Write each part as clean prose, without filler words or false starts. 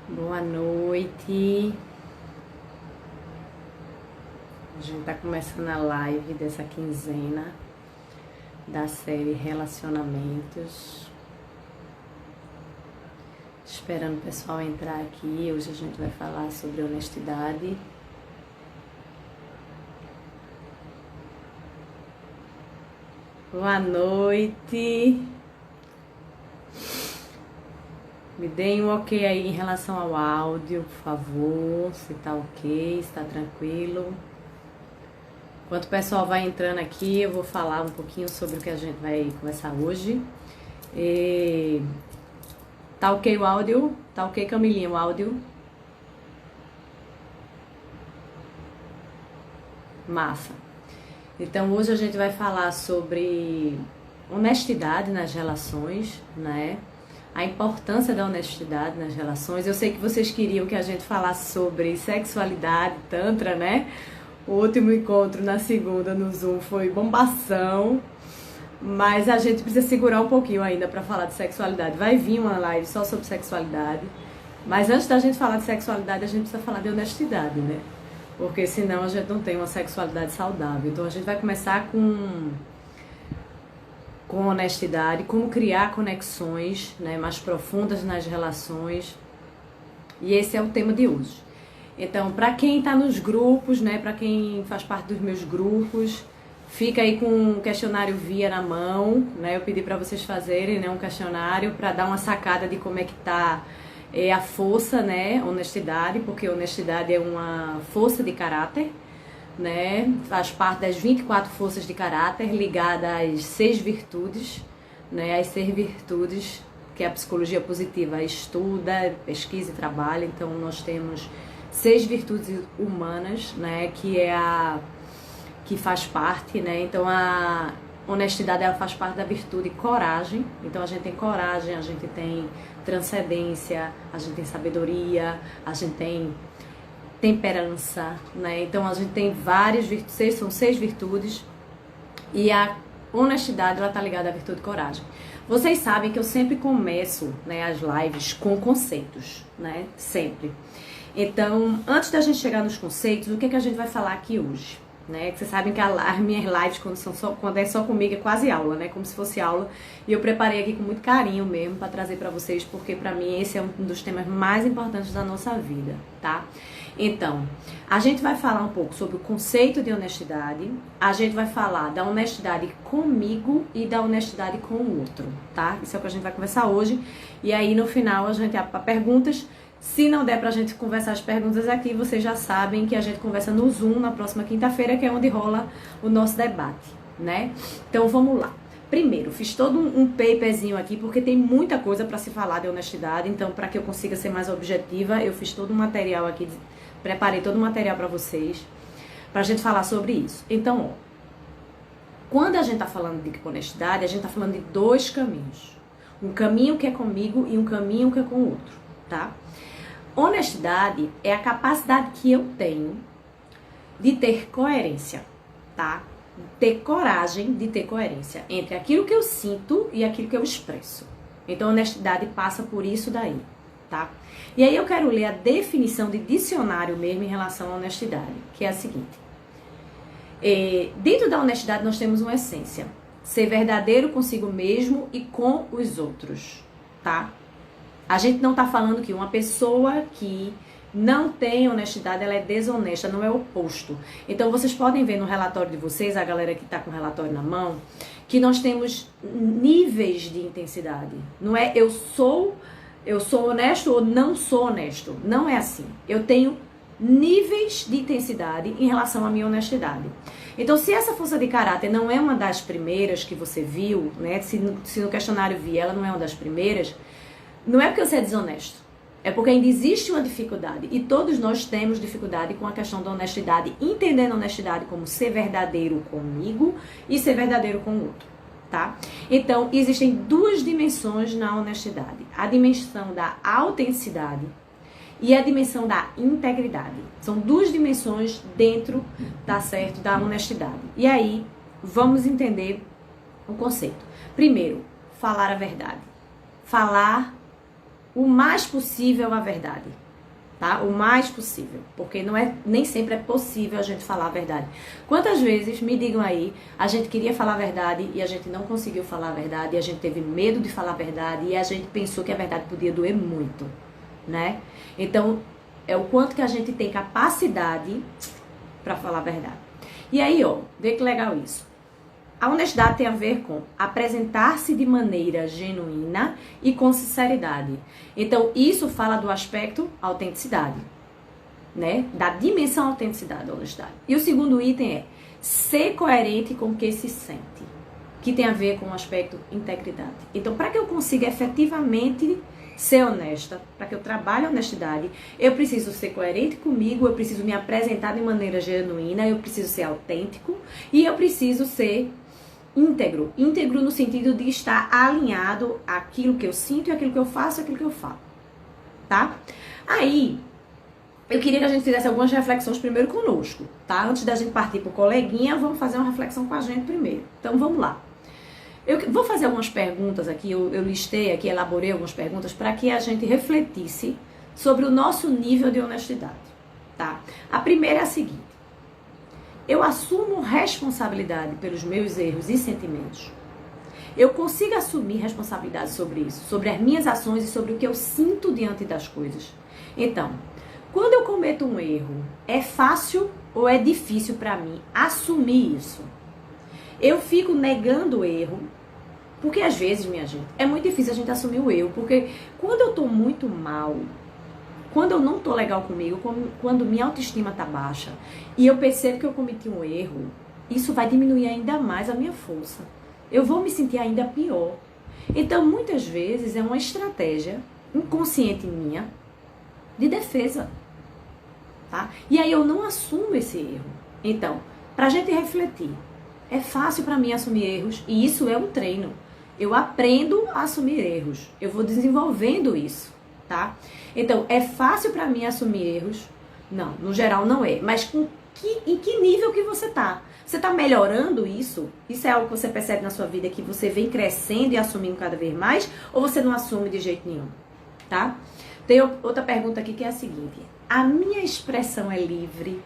Boa noite. A gente tá começando a live dessa quinzena da série Relacionamentos. Esperando o pessoal entrar aqui. Hoje a gente vai falar sobre honestidade. Boa noite. Me deem um ok aí em relação ao áudio, por favor. Se tá ok, se tá tranquilo. Enquanto o pessoal vai entrando aqui, eu vou falar um pouquinho sobre o que a gente vai conversar hoje. Tá ok o áudio? Tá ok, Camilinha, o áudio? Massa. Então, hoje a gente vai falar sobre honestidade nas relações, né? A importância da honestidade nas relações. Eu sei que vocês queriam que a gente falasse sobre sexualidade, tantra, né? O último encontro na segunda no Zoom foi bombação, mas a gente precisa segurar um pouquinho ainda para falar de sexualidade. Vai vir uma live só sobre sexualidade, mas antes da gente falar de sexualidade, a gente precisa falar de honestidade, né? Porque senão a gente não tem uma sexualidade saudável. Então a gente vai começar com honestidade, como criar conexões, né, mais profundas nas relações. E esse é o tema de hoje. Então, para quem está nos grupos, né, para quem faz parte dos meus grupos, fica aí com o questionário via na mão, né? Eu pedi para vocês fazerem, né, um questionário para dar uma sacada de como é que tá a força, né, honestidade, porque honestidade é uma força de caráter, né? Faz parte das 24 forças de caráter, ligada às 6 virtudes, né? As 6 virtudes que a psicologia positiva estuda, pesquisa e trabalha. Então, nós temos 6 virtudes humanas, né? Que faz parte, né? Então, a honestidade, ela faz parte da virtude coragem. Então, a gente tem coragem, a gente tem transcendência, a gente tem sabedoria, a gente tem temperança, né? Então a gente tem várias virtudes, são 6 virtudes, e a honestidade, ela tá ligada à virtude coragem. Vocês sabem que eu sempre começo, né, as lives com conceitos, né? Sempre. Então, antes da gente chegar nos conceitos, o que a gente vai falar aqui hoje? Né? Vocês sabem que as minhas lives, quando é só comigo, é quase aula, né? Como se fosse aula. E eu preparei aqui com muito carinho mesmo para trazer para vocês, porque para mim esse é um dos temas mais importantes da nossa vida, tá? Então, a gente vai falar um pouco sobre o conceito de honestidade, a gente vai falar da honestidade comigo e da honestidade com o outro, tá? Isso é o que a gente vai conversar hoje. E aí, no final, a gente abre para perguntas. Se não der pra gente conversar as perguntas aqui, vocês já sabem que a gente conversa no Zoom na próxima quinta-feira, que é onde rola o nosso debate, né? Então, vamos lá. Primeiro, fiz todo um paperzinho aqui, porque tem muita coisa para se falar de honestidade. Então, para que eu consiga ser mais objetiva, eu fiz todo um material aqui, preparei todo o material para vocês, pra gente falar sobre isso. Então, ó, quando a gente tá falando de honestidade, a gente tá falando de 2 caminhos. Um caminho que é comigo e um caminho que é com o outro, tá? Honestidade é a capacidade que eu tenho de ter coerência, tá? Ter coragem de ter coerência entre aquilo que eu sinto e aquilo que eu expresso. Então, honestidade passa por isso daí, tá? E aí eu quero ler a definição de dicionário mesmo em relação à honestidade, que é a seguinte. Dentro da honestidade nós temos uma essência. Ser verdadeiro consigo mesmo e com os outros, tá? A gente não tá falando que uma pessoa que não tem honestidade, ela é desonesta, não é o oposto. Então, vocês podem ver no relatório de vocês, a galera que tá com o relatório na mão, que nós temos níveis de intensidade. Não é eu sou honesto ou não sou honesto. Não é assim. Eu tenho níveis de intensidade em relação à minha honestidade. Então, se essa força de caráter não é uma das primeiras que você viu, né? Se no questionário vi, ela não é uma das primeiras, não é porque você é desonesto, é porque ainda existe uma dificuldade. E todos nós temos dificuldade com a questão da honestidade, entendendo a honestidade como ser verdadeiro comigo e ser verdadeiro com o outro, tá? Então, existem 2 dimensões na honestidade. A dimensão da autenticidade e a dimensão da integridade. São 2 dimensões dentro, tá certo, da honestidade. E aí, vamos entender o conceito. Primeiro, falar a verdade. Falar o mais possível a verdade, tá? O mais possível, porque nem sempre é possível a gente falar a verdade. Quantas vezes, me digam aí, a gente queria falar a verdade e a gente não conseguiu falar a verdade, e a gente teve medo de falar a verdade e a gente pensou que a verdade podia doer muito, né? Então, é o quanto que a gente tem capacidade para falar a verdade. E aí, ó, vê que legal isso. A honestidade tem a ver com apresentar-se de maneira genuína e com sinceridade. Então, isso fala do aspecto autenticidade, né? Da dimensão autenticidade da honestidade. E o segundo item é ser coerente com o que se sente, que tem a ver com o aspecto integridade. Então, para que eu consiga efetivamente ser honesta, para que eu trabalhe a honestidade, eu preciso ser coerente comigo, eu preciso me apresentar de maneira genuína, eu preciso ser autêntico e eu preciso ser íntegro. Íntegro no sentido de estar alinhado àquilo que eu sinto e àquilo que eu faço e àquilo que eu falo. Tá? Aí, eu queria que a gente fizesse algumas reflexões primeiro conosco, tá? Antes da gente partir pro coleguinha, vamos fazer uma reflexão com a gente primeiro. Então, vamos lá. Eu vou fazer algumas perguntas aqui, eu listei aqui, elaborei algumas perguntas para que a gente refletisse sobre o nosso nível de honestidade, tá? A primeira é a seguinte: eu assumo responsabilidade pelos meus erros e sentimentos. Eu consigo assumir responsabilidade sobre isso, sobre as minhas ações e sobre o que eu sinto diante das coisas. Então, quando eu cometo um erro, é fácil ou é difícil para mim assumir isso? Eu fico negando o erro, porque às vezes, minha gente, é muito difícil a gente assumir o erro, porque quando eu tô muito mal, quando eu não tô legal comigo, quando minha autoestima tá baixa, e eu percebo que eu cometi um erro, isso vai diminuir ainda mais a minha força. Eu vou me sentir ainda pior. Então, muitas vezes, é uma estratégia inconsciente minha de defesa, tá? E aí eu não assumo esse erro. Então, pra gente refletir, é fácil pra mim assumir erros, e isso é um treino. Eu aprendo a assumir erros. Eu vou desenvolvendo isso, tá? Então, é fácil pra mim assumir erros? Não, no geral não é. Mas em que nível que você tá? Você tá melhorando isso? Isso é algo que você percebe na sua vida, que você vem crescendo e assumindo cada vez mais? Ou você não assume de jeito nenhum, tá? Tem outra pergunta aqui que é a seguinte: a minha expressão é livre?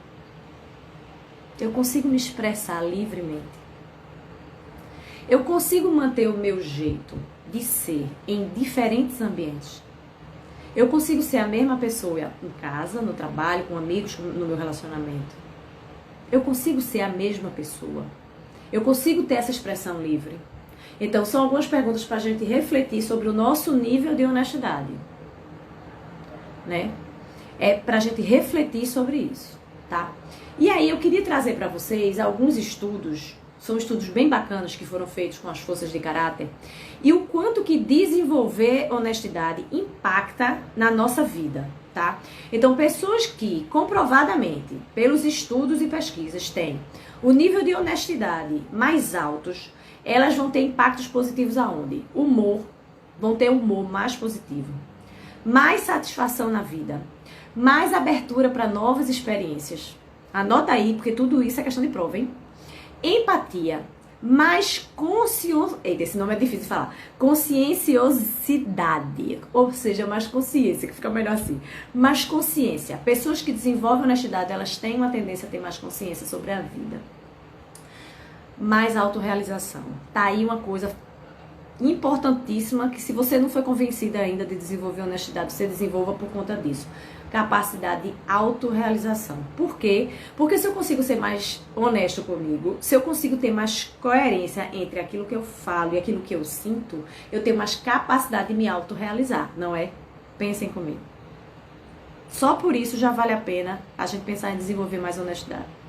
Eu consigo me expressar livremente? Eu consigo manter o meu jeito de ser em diferentes ambientes? Eu consigo ser a mesma pessoa em casa, no trabalho, com amigos, no meu relacionamento? Eu consigo ser a mesma pessoa? Eu consigo ter essa expressão livre? Então, são algumas perguntas para a gente refletir sobre o nosso nível de honestidade, né? É para a gente refletir sobre isso, tá? E aí, eu queria trazer para vocês alguns estudos. São estudos bem bacanas que foram feitos com as forças de caráter. E o quanto que desenvolver honestidade impacta na nossa vida, tá? Então, pessoas que comprovadamente, pelos estudos e pesquisas, têm o nível de honestidade mais altos, elas vão ter impactos positivos aonde? Vão ter humor mais positivo, mais satisfação na vida, mais abertura para novas experiências. Anota aí, porque tudo isso é questão de prova, hein? Empatia, mais esse nome é difícil de falar. Conscienciosidade, ou seja, mais consciência, que fica melhor assim. Mais consciência. Pessoas que desenvolvem honestidade, elas têm uma tendência a ter mais consciência sobre a vida. Mais autorrealização. Tá aí uma coisa importantíssima que, se você não foi convencida ainda de desenvolver honestidade, você desenvolva por conta disso. Capacidade de autorrealização. Por quê? Porque se eu consigo ser mais honesto comigo, se eu consigo ter mais coerência entre aquilo que eu falo e aquilo que eu sinto, eu tenho mais capacidade de me autorrealizar, não é? Pensem comigo. Só por isso já vale a pena a gente pensar em desenvolver mais honestidade.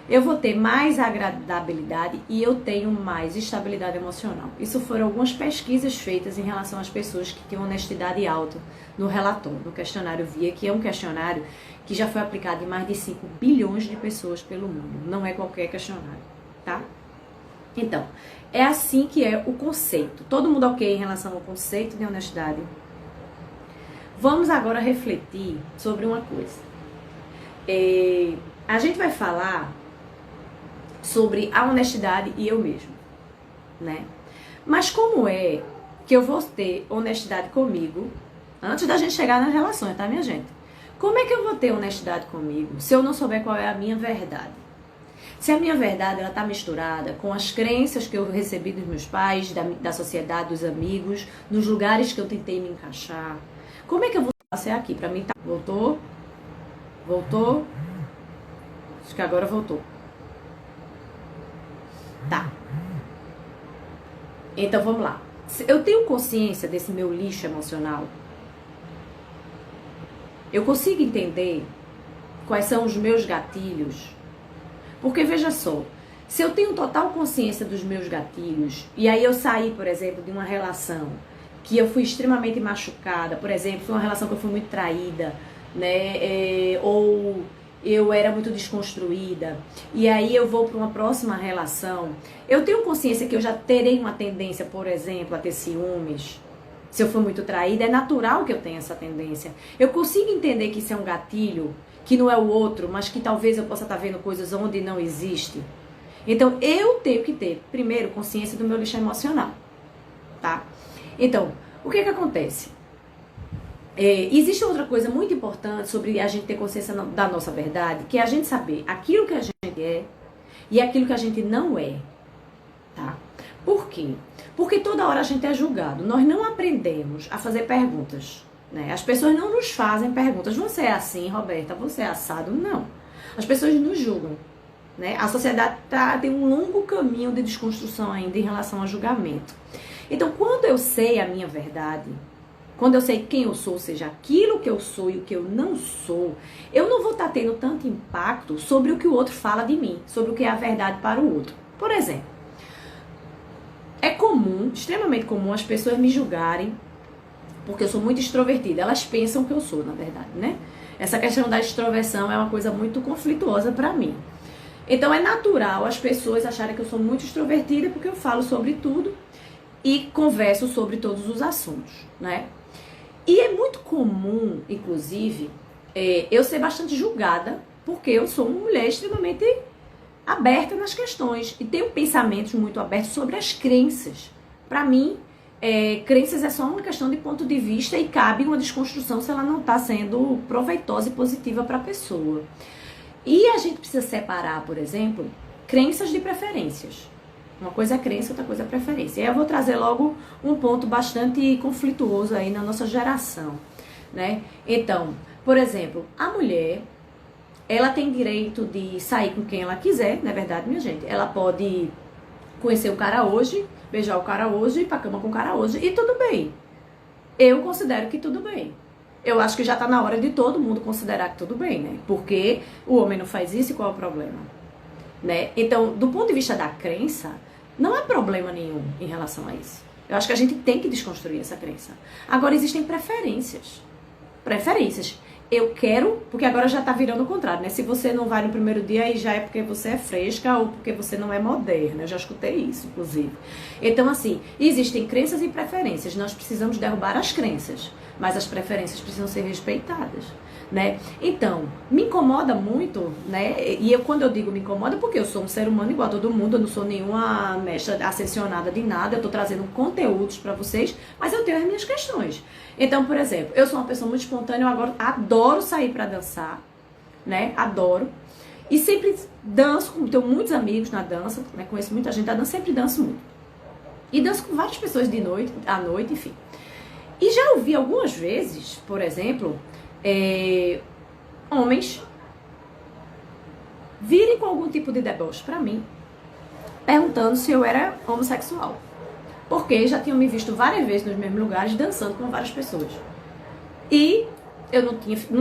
Eu vou ter mais agradabilidade e eu tenho mais estabilidade emocional. Isso foram algumas pesquisas feitas em relação às pessoas que têm honestidade alta no relatório, no questionário VIA, que é um questionário que já foi aplicado em mais de 5 bilhões de pessoas pelo mundo. Não é qualquer questionário, tá? Então, é assim que é o conceito. Todo mundo ok em relação ao conceito de honestidade? Vamos agora refletir sobre uma coisa. A gente vai falar sobre a honestidade e eu mesmo, né? Mas como é que eu vou ter honestidade comigo Antes da gente chegar nas relações, tá, minha gente? Como é que eu vou ter honestidade comigo se eu não souber qual é a minha verdade? Se a minha verdade ela tá misturada com as crenças que eu recebi dos meus pais, da sociedade, dos amigos, nos lugares que eu tentei me encaixar, como é que eu vou passar aqui? Pra mim tá... Voltou? Voltou? Acho que agora voltou. Tá. Então vamos lá. Eu tenho consciência desse meu lixo emocional. Eu consigo entender quais são os meus gatilhos. Porque veja só, se eu tenho total consciência dos meus gatilhos, e aí eu saí, por exemplo, de uma relação que eu fui extremamente machucada, por exemplo, foi uma relação que eu fui muito traída, né? Ou eu era muito desconstruída, e aí eu vou para uma próxima relação, eu tenho consciência que eu já terei uma tendência, por exemplo, a ter ciúmes. Se eu for muito traída, é natural que eu tenha essa tendência. Eu consigo entender que isso é um gatilho, que não é o outro, mas que talvez eu possa estar vendo coisas onde não existe. Então, eu tenho que ter, primeiro, consciência do meu lixo emocional, tá? Então, o que acontece? Existe outra coisa muito importante sobre a gente ter consciência da nossa verdade, que é a gente saber aquilo que a gente é e aquilo que a gente não é, tá? Por quê? Porque toda hora a gente é julgado. Nós não aprendemos a fazer perguntas, né? As pessoas não nos fazem perguntas. Você é assim, Roberta? Você é assado? Não. As pessoas nos julgam, né? A sociedade tem um longo caminho de desconstrução ainda em relação ao julgamento. Então, quando eu sei a minha verdade, quando eu sei quem eu sou, ou seja, aquilo que eu sou e o que eu não sou, eu não vou estar tendo tanto impacto sobre o que o outro fala de mim, sobre o que é a verdade para o outro. Por exemplo, é comum, extremamente comum, as pessoas me julgarem porque eu sou muito extrovertida. Elas pensam que eu sou, na verdade, né? Essa questão da extroversão é uma coisa muito conflituosa pra mim. Então é natural as pessoas acharem que eu sou muito extrovertida porque eu falo sobre tudo e converso sobre todos os assuntos, né? E é muito comum, inclusive, eu ser bastante julgada porque eu sou uma mulher extremamente aberta nas questões e tenho pensamentos muito abertos sobre as crenças. Para mim, crenças é só uma questão de ponto de vista e cabe uma desconstrução se ela não está sendo proveitosa e positiva para a pessoa. E a gente precisa separar, por exemplo, crenças de preferências. Uma coisa é crença, outra coisa é preferência. E eu vou trazer logo um ponto bastante conflituoso aí na nossa geração, né? Então, por exemplo, a mulher, ela tem direito de sair com quem ela quiser, não é verdade, minha gente? Ela pode conhecer o cara hoje, beijar o cara hoje, ir pra cama com o cara hoje, e tudo bem. Eu considero que tudo bem. Eu acho que já tá na hora de todo mundo considerar que tudo bem, né? Porque o homem não faz isso e qual é o problema? Né? Então, do ponto de vista da crença, não há problema nenhum em relação a isso. Eu acho que a gente tem que desconstruir essa crença. Agora, existem preferências. Preferências. Eu quero, porque agora já tá virando o contrário, né? Se você não vai no primeiro dia, aí já é porque você é fresca ou porque você não é moderna. Eu já escutei isso, inclusive. Então, assim, existem crenças e preferências. Nós precisamos derrubar as crenças, mas as preferências precisam ser respeitadas, né? Então, me incomoda muito, né? E quando eu digo me incomoda, porque eu sou um ser humano igual a todo mundo, eu não sou nenhuma mestra ascensionada de nada, eu tô trazendo conteúdos pra vocês, mas eu tenho as minhas questões. Então, por exemplo, eu sou uma pessoa muito espontânea, eu agora adoro sair pra dançar, né? Adoro. E sempre danço, tenho muitos amigos na dança, né? Conheço muita gente da dança, sempre danço muito. E danço com várias pessoas de noite, à noite, enfim. E já ouvi algumas vezes, por exemplo, homens virem com algum tipo de deboche pra mim, perguntando se eu era homossexual. Porque já tinham me visto várias vezes nos mesmos lugares, dançando com várias pessoas. E eu não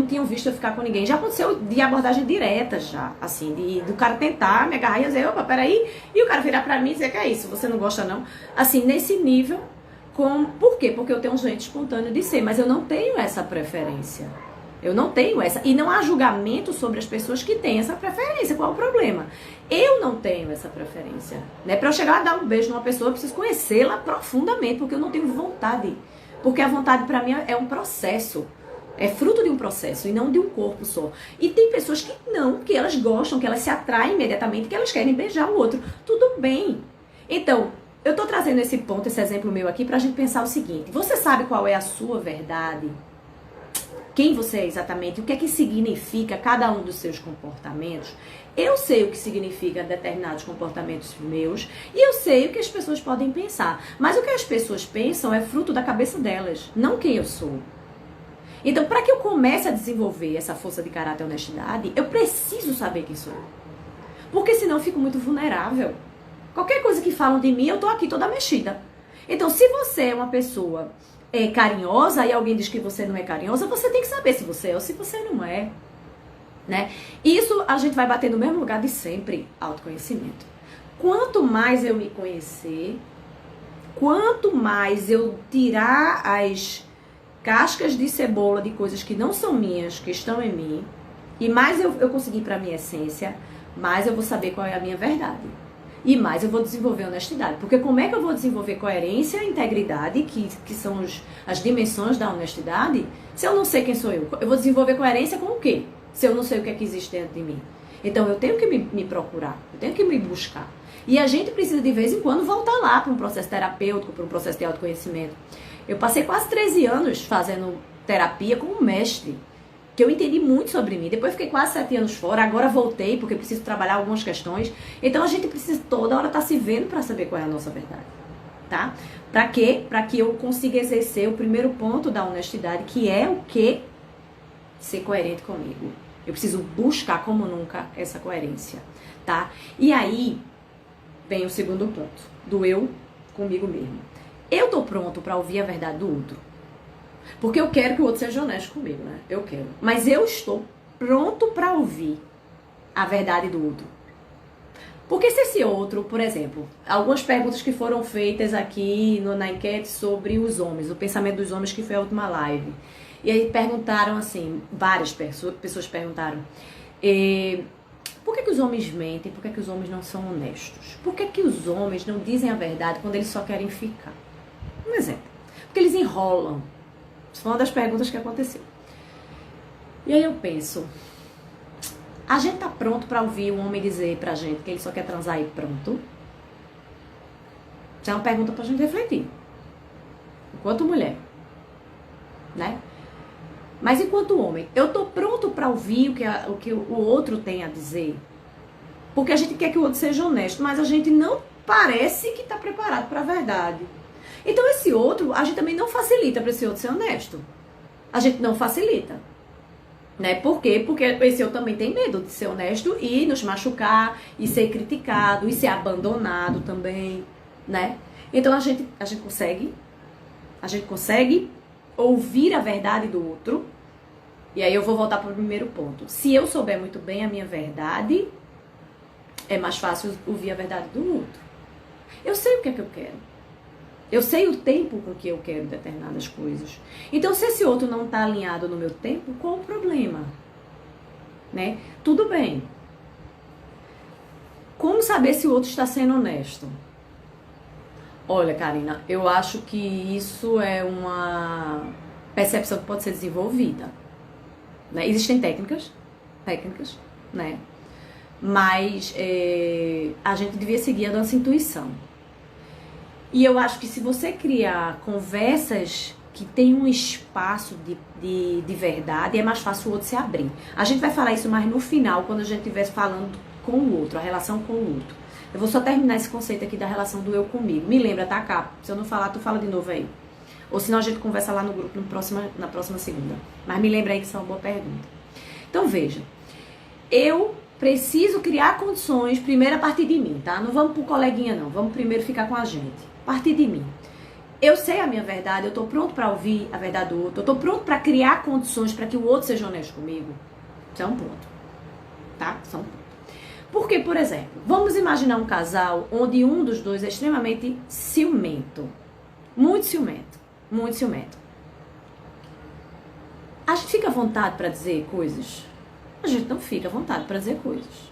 tinha visto eu ficar com ninguém. Já aconteceu de abordagem direta já, assim, do cara tentar me agarrar e dizer, opa, peraí, e o cara virar pra mim e dizer que é isso, você não gosta não. Assim, nesse nível, por quê? Porque eu tenho um jeito espontâneo de ser, mas eu não tenho essa preferência. Eu não tenho essa. E não há julgamento sobre as pessoas que têm essa preferência. Qual é o problema? Eu não tenho essa preferência. Né? Para eu chegar a dar um beijo numa pessoa, eu preciso conhecê-la profundamente, porque eu não tenho vontade. Porque a vontade para mim é um processo. É fruto de um processo e não de um corpo só. E tem pessoas que não, que elas gostam, que elas se atraem imediatamente, que elas querem beijar o outro. Tudo bem. Então, eu tô trazendo esse ponto, esse exemplo meu aqui, pra gente pensar o seguinte. Você sabe qual é a sua verdade? quem você é exatamente, o que é que significa cada um dos seus comportamentos. Eu sei o que significa determinados comportamentos meus e eu sei o que as pessoas podem pensar. Mas o que as pessoas pensam é fruto da cabeça delas, não quem eu sou. Então, para que eu comece a desenvolver essa força de caráter e honestidade, eu preciso saber quem sou eu. Porque senão eu fico muito vulnerável. Qualquer coisa que falam de mim, eu tô aqui toda mexida. Então, se você é uma pessoa carinhosa e alguém diz que você não é carinhosa, você tem que saber se você é ou se você não é. Né? Isso a gente vai bater no mesmo lugar de sempre, autoconhecimento. Quanto mais eu me conhecer, quanto mais eu tirar as cascas de cebola de coisas que não são minhas, que estão em mim, e mais eu conseguir para a minha essência, mais eu vou saber qual é a minha verdade. E mais eu vou desenvolver honestidade. Porque como é que eu vou desenvolver coerência e integridade, que são as dimensões da honestidade, se eu não sei quem sou eu? Eu vou desenvolver coerência com o quê? Se eu não sei o que é que existe dentro de mim. Então eu tenho que me procurar, eu tenho que me buscar. E a gente precisa de vez em quando voltar lá para um processo terapêutico, para um processo de autoconhecimento. Eu passei quase 13 anos fazendo terapia com um mestre, que eu entendi muito sobre mim. Depois fiquei quase 7 anos fora, agora voltei porque preciso trabalhar algumas questões. Então a gente precisa toda hora estar se vendo para saber qual é a nossa verdade. Tá? Para quê? Para que eu consiga exercer o primeiro ponto da honestidade, que é o quê? Ser coerente comigo. Eu preciso buscar como nunca essa coerência, tá? E aí vem o segundo ponto, do eu comigo mesmo. Eu tô pronto pra ouvir a verdade do outro. Porque eu quero que o outro seja honesto comigo, né? Eu quero. Mas eu estou pronto pra ouvir a verdade do outro. Porque se esse outro, por exemplo, algumas perguntas que foram feitas aqui na enquete sobre os homens, o pensamento dos homens, que foi a última live. E aí perguntaram assim, várias pessoas perguntaram, por que os homens mentem? Por que os homens não são honestos? Por que os homens não dizem a verdade quando eles só querem ficar? Um exemplo. Porque eles enrolam. Isso foi uma das perguntas que aconteceu. E aí eu penso, a gente tá pronto pra ouvir um homem dizer pra gente que ele só quer transar e pronto? Isso é uma pergunta pra gente refletir. Enquanto mulher. Né? Mas enquanto homem, eu tô pronto pra ouvir o que o outro tem a dizer? Porque a gente quer que o outro seja honesto, mas a gente não parece que tá preparado pra verdade. Então esse outro, a gente também não facilita pra esse outro ser honesto. A gente não facilita. Né? Por quê? Porque esse outro também tem medo de ser honesto e nos machucar, e ser criticado, e ser abandonado também, né? Então a gente consegue ouvir a verdade do outro. E aí eu vou voltar para o primeiro ponto. Se eu souber muito bem a minha verdade, é mais fácil ouvir a verdade do outro. Eu sei o que é que eu quero. Eu sei o tempo com que eu quero determinadas coisas. Então, se esse outro não está alinhado no meu tempo, qual o problema? Né? Tudo bem. Como saber se o outro está sendo honesto? Olha, Karina, eu acho que isso é uma percepção que pode ser desenvolvida. Né? Existem técnicas, né? Mas a gente devia seguir a nossa intuição. E eu acho que se você criar conversas que tem um espaço de verdade, é mais fácil o outro se abrir. A gente vai falar isso mais no final, quando a gente estiver falando com o outro, a relação com o outro. Eu vou só terminar esse conceito aqui da relação do eu comigo. Me lembra, tá, Cá? Se eu não falar, tu fala de novo aí. Ou senão a gente conversa lá no grupo na próxima segunda. Mas me lembra aí que isso é uma boa pergunta. Então veja, eu preciso criar condições primeiro a partir de mim, tá? Não vamos pro coleguinha não, vamos primeiro ficar com a gente. A partir de mim. Eu sei a minha verdade, eu tô pronto pra ouvir a verdade do outro, eu tô pronto pra criar condições pra que o outro seja honesto comigo. Isso é um ponto. Tá? Isso é um ponto. Porque, por exemplo, vamos imaginar um casal onde um dos dois é extremamente ciumento. Muito ciumento. Muito ciumento. A gente fica à vontade pra dizer coisas? A gente não fica à vontade pra dizer coisas.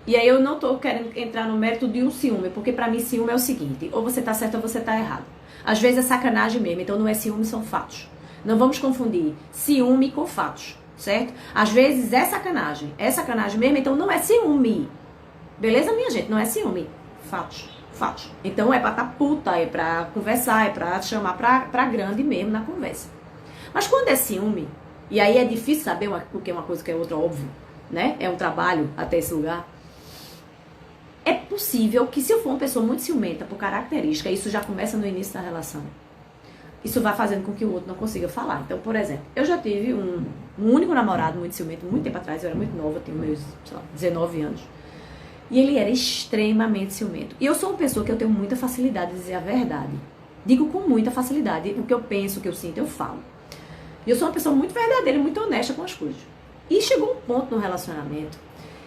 E aí eu não tô querendo entrar no mérito de um ciúme, porque pra mim ciúme é o seguinte, ou você tá certo ou você tá errado. Às vezes é sacanagem mesmo, então não é ciúme, são fatos. Não vamos confundir ciúme com fatos, certo? Às vezes é sacanagem mesmo, então não é ciúme. Beleza, minha gente? Não é ciúme. Fatos. Então é pra tá puta, é pra conversar, é pra chamar pra grande mesmo na conversa. Mas quando é ciúme, E aí é difícil saber o que é uma coisa que é outra, óbvio, né? É um trabalho até esse lugar. É possível que se eu for uma pessoa muito ciumenta por característica, isso já começa no início da relação, isso vai fazendo com que o outro não consiga falar. Então, por exemplo, eu já tive um único namorado muito ciumento, muito tempo atrás, eu era muito nova, eu tinha meus, sei lá, 19 anos. E ele era extremamente ciumento. E eu sou uma pessoa que eu tenho muita facilidade de dizer a verdade. Digo com muita facilidade. O que eu penso, o que eu sinto, eu falo. E eu sou uma pessoa muito verdadeira e muito honesta com as coisas. E chegou um ponto no relacionamento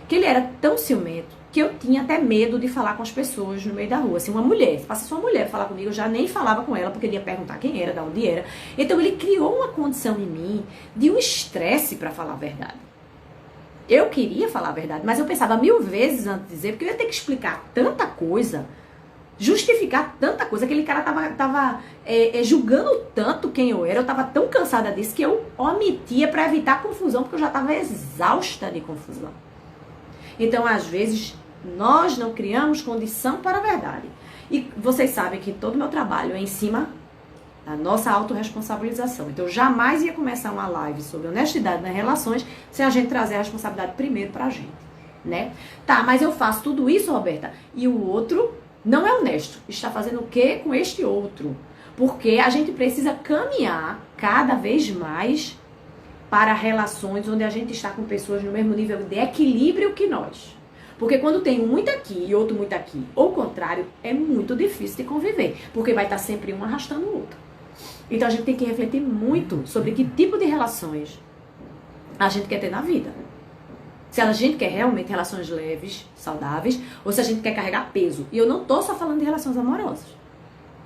que ele era tão ciumento que eu tinha até medo de falar com as pessoas no meio da rua. Assim, uma mulher, se passasse uma mulher falar comigo, eu já nem falava com ela, porque ele ia perguntar quem era, de onde era. Então ele criou uma condição em mim de um estresse para falar a verdade. Eu queria falar a verdade, mas eu pensava 1000 vezes antes de dizer, porque eu ia ter que explicar tanta coisa, justificar tanta coisa, aquele cara tava julgando tanto quem eu era, eu tava tão cansada disso que eu omitia para evitar confusão, porque eu já tava exausta de confusão. Então, às vezes, nós não criamos condição para a verdade. E vocês sabem que todo o meu trabalho é em cima da nossa autorresponsabilização. Então, eu jamais ia começar uma live sobre honestidade nas relações sem a gente trazer a responsabilidade primeiro pra gente, né? Tá, mas eu faço tudo isso, Roberta, e o outro não é honesto. Está fazendo o quê com este outro? Porque a gente precisa caminhar cada vez mais para relações onde a gente está com pessoas no mesmo nível de equilíbrio que nós. Porque quando tem um muito aqui e outro muito aqui, ou o contrário, é muito difícil de conviver. Porque vai estar sempre um arrastando o outro. Então a gente tem que refletir muito sobre que tipo de relações a gente quer ter na vida. Se a gente quer realmente relações leves, saudáveis, ou se a gente quer carregar peso. E eu não tô só falando de relações amorosas.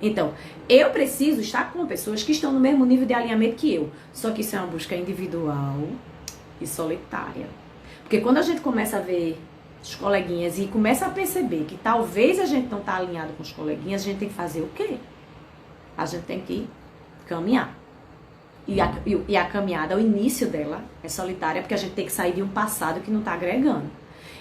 Então, eu preciso estar com pessoas que estão no mesmo nível de alinhamento que eu. Só que isso é uma busca individual e solitária. Porque quando a gente começa a ver os coleguinhas e começa a perceber que talvez a gente não está alinhado com os coleguinhas, a gente tem que fazer o quê? A gente tem que caminhar. E a caminhada, o início dela é solitária, porque a gente tem que sair de um passado que não está agregando.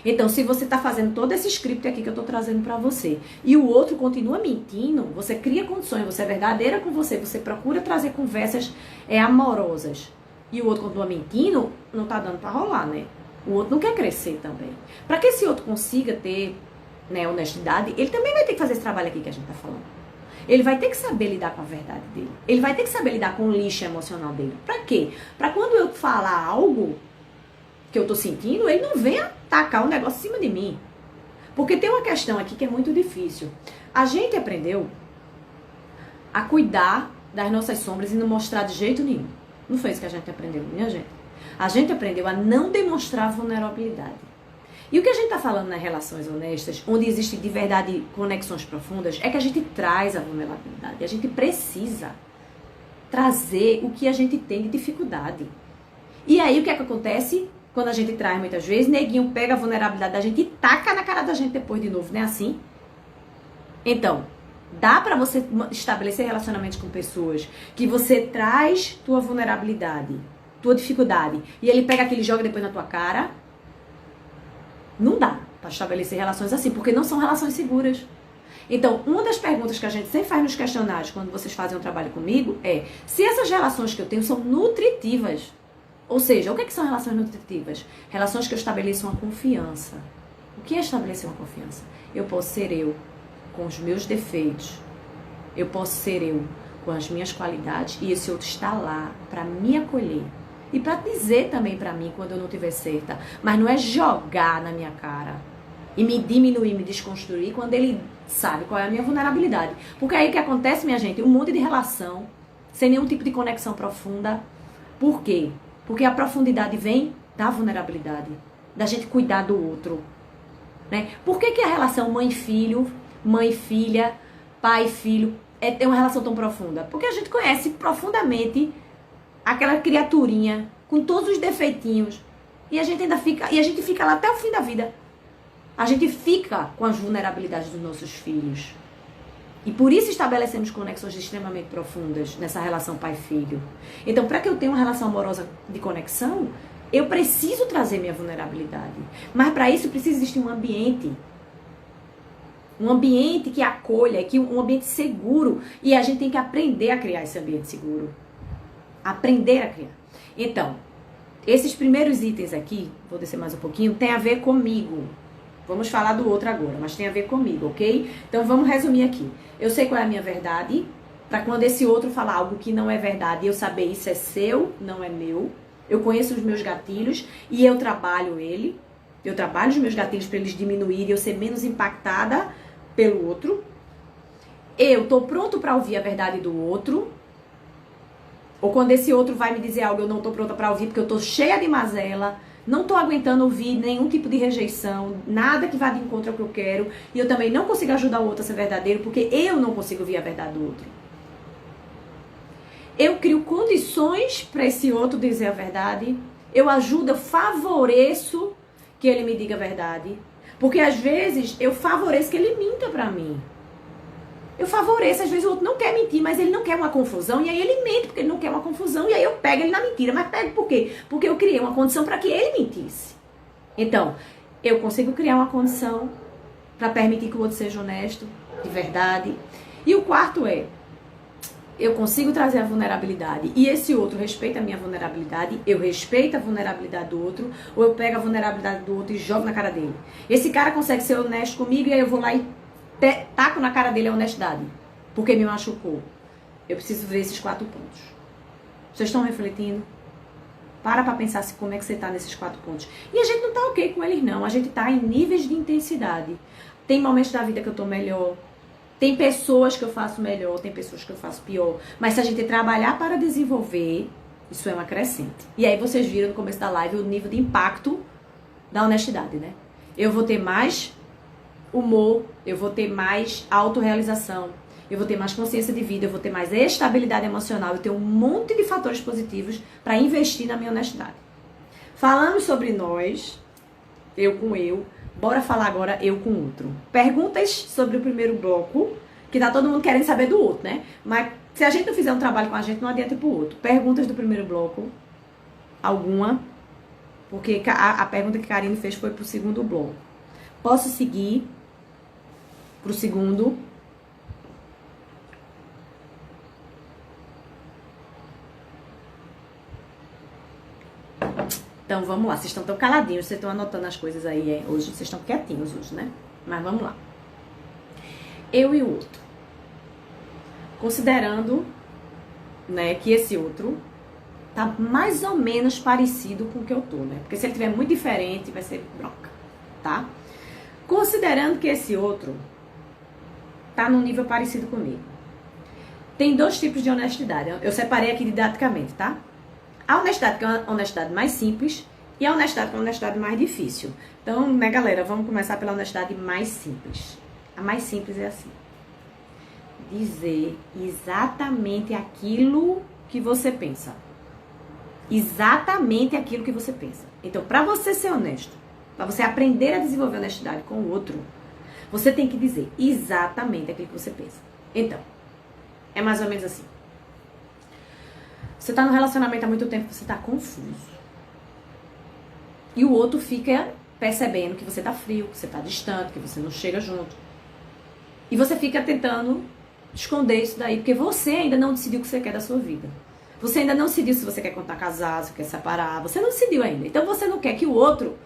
Então, se você está fazendo todo esse script aqui que eu estou trazendo para você, e o outro continua mentindo, você cria condições, você é verdadeira com você procura trazer conversas amorosas, e o outro continua mentindo, não está dando para rolar, né? O outro não quer crescer também. Para que esse outro consiga ter, né, honestidade, ele também vai ter que fazer esse trabalho aqui que a gente está falando. Ele vai ter que saber lidar com a verdade dele. Ele vai ter que saber lidar com o lixo emocional dele. Para quê? Para quando eu falar algo que eu tô sentindo, ele não venha tacar o negócio em cima de mim. Porque tem uma questão aqui que é muito difícil. A gente aprendeu a cuidar das nossas sombras e não mostrar de jeito nenhum. Não foi isso que a gente aprendeu, minha gente. A gente aprendeu a não demonstrar vulnerabilidade. E o que a gente tá falando nas relações honestas, onde existe de verdade conexões profundas, é que a gente traz a vulnerabilidade. A gente precisa trazer o que a gente tem de dificuldade. E aí o que é que acontece? Quando a gente traz muitas vezes, neguinho pega a vulnerabilidade da gente e taca na cara da gente depois de novo, não é assim? Então, dá pra você estabelecer relacionamentos com pessoas que você traz tua vulnerabilidade, tua dificuldade, e ele pega aquele e joga depois na tua cara? Não dá pra estabelecer relações assim, porque não são relações seguras. Então, uma das perguntas que a gente sempre faz nos questionários quando vocês fazem um trabalho comigo é se essas relações que eu tenho são nutritivas. Ou seja, o que são relações nutritivas? Relações que eu estabeleço uma confiança. O que é estabelecer uma confiança? Eu posso ser eu com os meus defeitos. Eu posso ser eu com as minhas qualidades e esse outro está lá para me acolher. E para dizer também para mim quando eu não estiver certa. Mas não é jogar na minha cara e me diminuir, me desconstruir quando ele sabe qual é a minha vulnerabilidade. Porque aí o que acontece, minha gente? Um monte de relação sem nenhum tipo de conexão profunda. Por quê? Porque a profundidade vem da vulnerabilidade, da gente cuidar do outro, né? Por que a relação mãe-filho, mãe-filha, pai-filho é uma relação tão profunda? Porque a gente conhece profundamente aquela criaturinha com todos os defeitinhos e a gente ainda fica lá até o fim da vida. A gente fica com as vulnerabilidades dos nossos filhos. E por isso estabelecemos conexões extremamente profundas nessa relação pai-filho. Então, para que eu tenha uma relação amorosa de conexão, eu preciso trazer minha vulnerabilidade. Mas para isso precisa existir um ambiente. Um ambiente que acolha, um ambiente seguro. E a gente tem que aprender a criar esse ambiente seguro. Aprender a criar. Então, esses primeiros itens aqui, vou descer mais um pouquinho, tem a ver comigo. Vamos falar do outro agora, mas tem a ver comigo, ok? Então vamos resumir aqui. Eu sei qual é a minha verdade, para quando esse outro falar algo que não é verdade, eu saber isso é seu, não é meu. Eu conheço os meus gatilhos e eu trabalho ele. Eu trabalho os meus gatilhos para eles diminuírem, eu ser menos impactada pelo outro. Eu tô pronto para ouvir a verdade do outro. Ou quando esse outro vai me dizer algo, eu não tô pronta para ouvir porque eu tô cheia de mazela. Não tô aguentando ouvir nenhum tipo de rejeição, nada que vá de encontro ao que eu quero. E eu também não consigo ajudar o outro a ser verdadeiro, porque eu não consigo ouvir a verdade do outro. Eu crio condições para esse outro dizer a verdade. Eu ajudo, eu favoreço que ele me diga a verdade. Porque às vezes eu favoreço que ele minta para mim. Eu favoreço, às vezes o outro não quer mentir, mas ele não quer uma confusão, e aí ele mente porque ele não quer uma confusão, e aí eu pego ele na mentira. Mas pego por quê? Porque eu criei uma condição para que ele mentisse. Então, eu consigo criar uma condição para permitir que o outro seja honesto, de verdade. E o quarto é, eu consigo trazer a vulnerabilidade, e esse outro respeita a minha vulnerabilidade, eu respeito a vulnerabilidade do outro, ou eu pego a vulnerabilidade do outro e jogo na cara dele. Esse cara consegue ser honesto comigo, e aí eu vou lá e taco na cara dele a honestidade, porque me machucou. Eu preciso ver esses 4 pontos. Vocês estão refletindo? Para pensar se como é que você tá nesses 4 pontos. E a gente não tá ok com eles não, a gente tá em níveis de intensidade. Tem momentos da vida que eu tô melhor, tem pessoas que eu faço melhor, tem pessoas que eu faço pior, mas se a gente trabalhar para desenvolver, isso é uma crescente. E aí vocês viram no começo da live o nível de impacto da honestidade, né? Eu vou ter mais humor, eu vou ter mais autorrealização, eu vou ter mais consciência de vida, eu vou ter mais estabilidade emocional, eu tenho um monte de fatores positivos para investir na minha honestidade. Falamos sobre nós, eu com eu, bora falar agora eu com outro. Perguntas sobre o primeiro bloco, que tá todo mundo querendo saber do outro, né? Mas se a gente não fizer um trabalho com a gente, não adianta ir pro outro. Perguntas do primeiro bloco, alguma, porque a pergunta que a Karine fez foi pro segundo bloco. Posso seguir pro segundo? Então, vamos lá. Vocês estão tão caladinhos, vocês estão anotando as coisas aí hoje. Vocês estão quietinhos hoje, né? Mas vamos lá. Eu e o outro. Considerando, né, que esse outro tá mais ou menos parecido com o que eu tô, né? Porque se ele tiver muito diferente, vai ser bronca, tá? Considerando que esse outro tá num nível parecido comigo. Tem 2 tipos de honestidade. Eu separei aqui didaticamente, tá? A honestidade, que é uma honestidade mais simples, e a honestidade, que é uma honestidade mais difícil. Então, né, galera, vamos começar pela honestidade mais simples. A mais simples é assim: dizer exatamente aquilo que você pensa. Exatamente aquilo que você pensa. Então, para você ser honesto, para você aprender a desenvolver honestidade com o outro, você tem que dizer exatamente aquilo que você pensa. Então, é mais ou menos assim. Você tá no relacionamento há muito tempo, você tá confuso. E o outro fica percebendo que você tá frio, que você tá distante, que você não chega junto. E você fica tentando esconder isso daí, porque você ainda não decidiu o que você quer da sua vida. Você ainda não decidiu se você quer continuar casado, se quer separar. Você não decidiu ainda. Então você não quer que o outro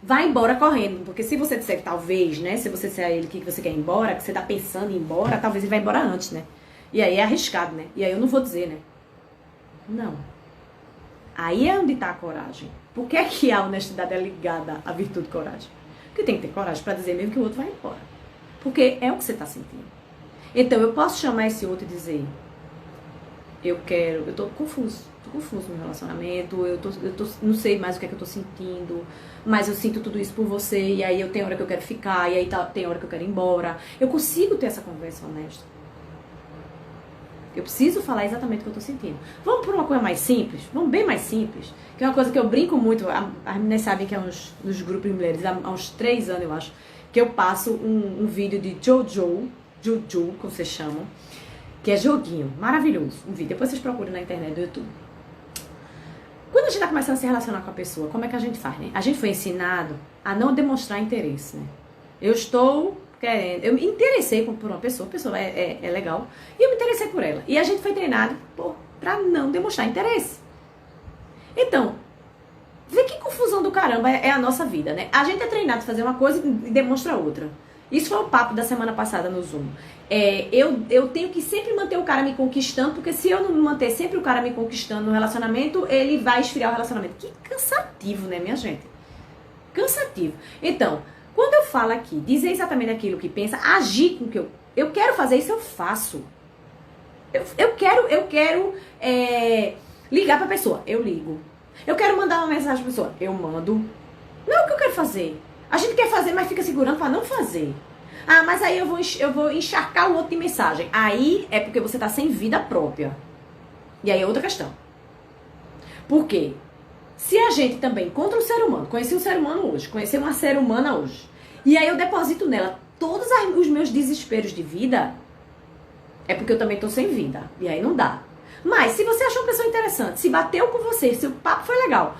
vá embora correndo. Porque se você disser que talvez, né? Se você disser a ele que você quer ir embora, que você tá pensando em ir embora, talvez ele vá embora antes, né? E aí é arriscado, né? E aí eu não vou dizer, né? Não. Aí é onde tá a coragem. Por que é que a honestidade é ligada à virtude de coragem? Porque tem que ter coragem para dizer mesmo que o outro vai embora. Porque é o que você tá sentindo. Então eu posso chamar esse outro e dizer: eu tô confuso no relacionamento, não sei mais o que é que eu tô sentindo, mas eu sinto tudo isso por você, e aí eu tenho hora que eu quero ficar, e aí tem hora que eu quero ir embora. Eu consigo ter essa conversa honesta. Eu preciso falar exatamente o que eu tô sentindo. Vamos por uma coisa mais simples? Vamos bem mais simples. Que é uma coisa que eu brinco muito. As meninas sabem que é nos grupos de mulheres, há uns 3 anos, eu acho, que eu passo um vídeo de Jojo, como vocês chamam, que é joguinho. Maravilhoso. Um vídeo. Depois vocês procuram na internet do YouTube. Quando a gente tá começando a se relacionar com a pessoa, como é que a gente faz, né? A gente foi ensinado a não demonstrar interesse, né? Eu estou querendo, eu me interessei por uma pessoa, a pessoa é legal, e eu me interessei por ela. E a gente foi treinado para não demonstrar interesse. Então, vê que confusão do caramba é a nossa vida, né? A gente é treinado a fazer uma coisa e demonstra outra. Isso foi o papo da semana passada no Zoom. Eu tenho que sempre manter o cara me conquistando, porque se eu não manter sempre o cara me conquistando no relacionamento, ele vai esfriar o relacionamento. Que cansativo, né, minha gente? Cansativo. Então, quando eu falo aqui, dizer exatamente aquilo que pensa, agir com o que eu quero fazer isso, eu faço. Eu quero ligar pra pessoa, eu ligo. Eu quero mandar uma mensagem pra pessoa, eu mando. Não é o que eu quero fazer. A gente quer fazer, mas fica segurando pra não fazer. Ah, mas aí eu vou encharcar o outro de mensagem. Aí é porque você tá sem vida própria. E aí é outra questão. Por quê? Se a gente também encontra um ser humano, conheci um ser humano hoje, conheci uma ser humana hoje, e aí eu deposito nela todos os meus desesperos de vida, é porque eu também tô sem vida. E aí não dá. Mas se você achou uma pessoa interessante, se bateu com você, se o papo foi legal,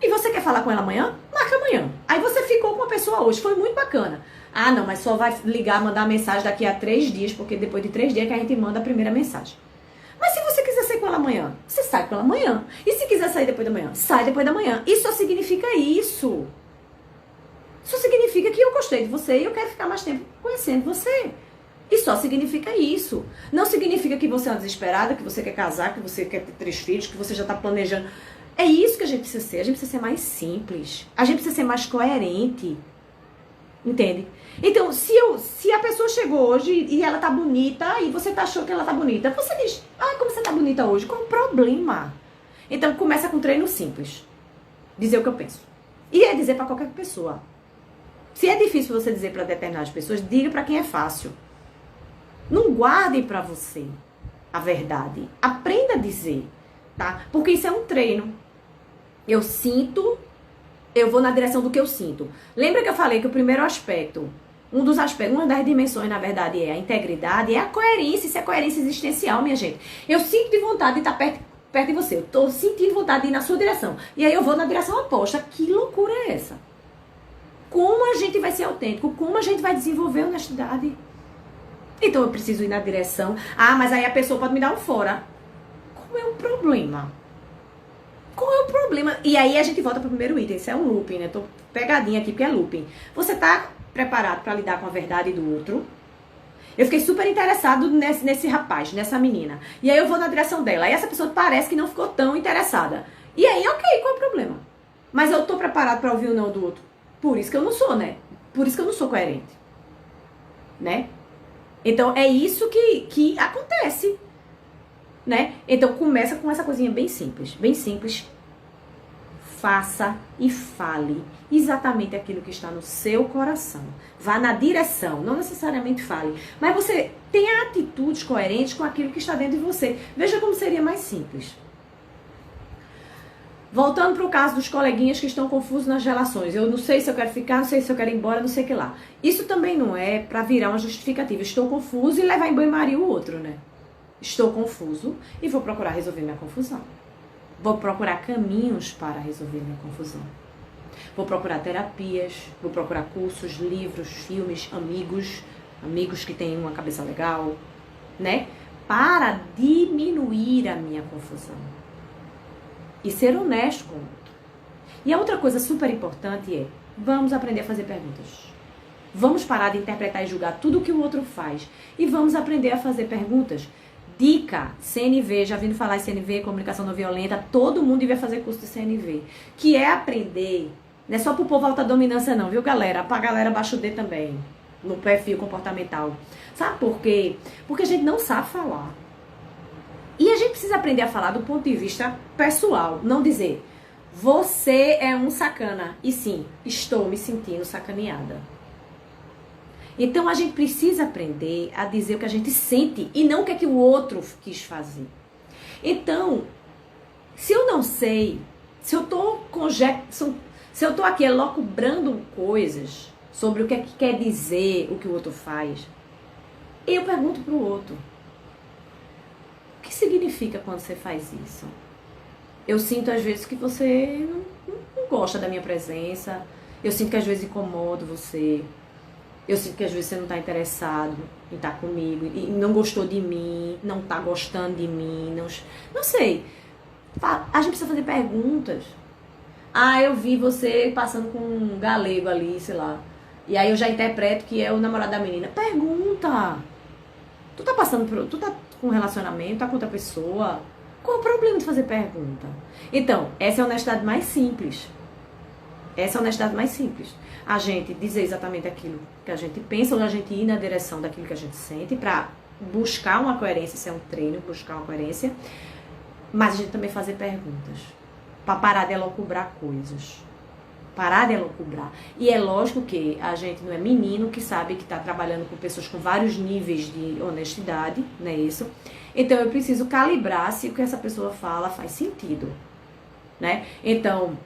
e você quer falar com ela amanhã, marca amanhã. Aí você ficou com uma pessoa hoje, foi muito bacana. Ah, não, mas só vai ligar, mandar mensagem daqui a 3 dias, porque depois de 3 dias é que a gente manda a primeira mensagem. Mas se você quiser sair com ela amanhã, você sai com ela amanhã. E se quiser sair depois da manhã, sai depois da manhã. Isso só significa isso. Isso significa que eu gostei de você e eu quero ficar mais tempo conhecendo você. E só significa isso. Não significa que você é uma desesperada, que você quer casar, que você quer ter 3 filhos, que você já tá planejando. É isso que a gente precisa ser. A gente precisa ser mais simples. A gente precisa ser mais coerente. Entende? Então, se a pessoa chegou hoje e ela tá bonita e você achou que ela tá bonita, você diz, como você tá bonita hoje? Qual o problema? Então, começa com um treino simples. Dizer o que eu penso. E é dizer pra qualquer pessoa. Se é difícil você dizer pra determinadas pessoas, diga pra quem é fácil. Não guarde pra você a verdade. Aprenda a dizer, tá? Porque isso é um treino. Eu sinto, eu vou na direção do que eu sinto. Lembra que eu falei que o primeiro aspecto, uma das dimensões, na verdade, é a integridade, é a coerência. Isso é coerência existencial, minha gente. Eu sinto de vontade de estar perto de você. Eu tô sentindo vontade de ir na sua direção. E aí eu vou na direção oposta. Que loucura é essa? Como a gente vai ser autêntico? Como a gente vai desenvolver honestidade? Então eu preciso ir na direção. Mas aí a pessoa pode me dar um fora. Qual é o problema? Qual é o problema? E aí a gente volta pro primeiro item. Isso é um looping, né? Tô pegadinha aqui porque é looping. Você tá preparado pra lidar com a verdade do outro? Eu fiquei super interessado nesse rapaz, nessa menina. E aí eu vou na direção dela. Aí essa pessoa parece que não ficou tão interessada. E aí, ok, qual é o problema? Mas eu tô preparado pra ouvir o não do outro. Por isso que eu não sou, né? Por isso que eu não sou coerente. Né? Então, é isso que acontece, né? Então, começa com essa coisinha bem simples. Bem simples. Faça e fale exatamente aquilo que está no seu coração. Vá na direção, não necessariamente fale. Mas você tenha atitudes coerentes com aquilo que está dentro de você. Veja como seria mais simples. Voltando para o caso dos coleguinhas que estão confusos nas relações. Eu não sei se eu quero ficar, não sei se eu quero ir embora, não sei o que lá. Isso também não é para virar uma justificativa. Estou confuso e levar em banho-maria o outro, né? Estou confuso e vou procurar resolver minha confusão. Vou procurar caminhos para resolver minha confusão. Vou procurar terapias, vou procurar cursos, livros, filmes, amigos que têm uma cabeça legal, né? Para diminuir a minha confusão. E ser honesto com o outro. E a outra coisa super importante é, vamos aprender a fazer perguntas. Vamos parar de interpretar e julgar tudo que o outro faz. E vamos aprender a fazer perguntas. Dica, CNV, já vindo falar em CNV, comunicação não violenta, todo mundo devia fazer curso de CNV. Que é aprender, não é só pro povo alta dominância não, viu galera? Pra galera baixo D também, no perfil comportamental. Sabe por quê? Porque a gente não sabe falar. E a gente precisa aprender a falar do ponto de vista pessoal. Não dizer, você é um sacana. E sim, estou me sentindo sacaneada. Então a gente precisa aprender a dizer o que a gente sente e não o que é que o outro quis fazer. Então, se eu não sei, se eu tô aqui elocubrando coisas sobre o que é que quer dizer o que o outro faz, eu pergunto pro outro. O que significa quando você faz isso? Eu sinto às vezes que você não gosta da minha presença. Eu sinto que às vezes incomodo você. Eu sinto que às vezes você não está interessado em estar comigo, e não gostou de mim, não tá gostando de mim, não sei. A gente precisa fazer perguntas. Ah, eu vi você passando com um galego ali, sei lá. E aí eu já interpreto que é o namorado da menina. Pergunta. Tu tá passando por... Tu tá com um relacionamento, tá com outra pessoa. Qual é o problema de fazer pergunta? Então, essa é a honestidade mais simples. Essa é a honestidade mais simples. A gente dizer exatamente aquilo que a gente pensa, ou a gente ir na direção daquilo que a gente sente, pra buscar uma coerência. Isso é um treino, buscar uma coerência. Mas a gente também fazer perguntas. Pra parar de elocubrar coisas. Parar de elocubrar. E é lógico que a gente não é menino que sabe que tá trabalhando com pessoas com vários níveis de honestidade, não é isso? Então eu preciso calibrar se o que essa pessoa fala faz sentido, né? Então,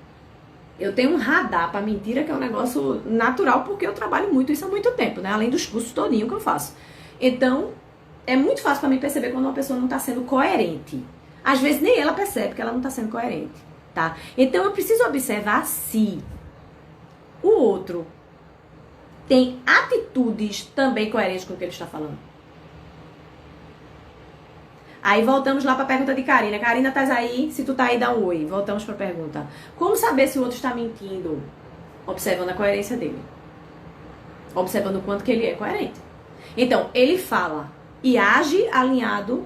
eu tenho um radar pra mentira que é um negócio natural, porque eu trabalho muito isso há muito tempo, né? Além dos cursos todinho que eu faço. Então, é muito fácil pra mim perceber quando uma pessoa não tá sendo coerente. Às vezes nem ela percebe que ela não tá sendo coerente, tá? Então eu preciso observar se o outro tem atitudes também coerentes com o que ele está falando. Aí voltamos lá para a pergunta de Karina. Karina, estás aí? Se tu tá aí, dá um oi. Voltamos para a pergunta. Como saber se o outro está mentindo? Observando a coerência dele. Observando o quanto que ele é coerente. Então, ele fala e age alinhado.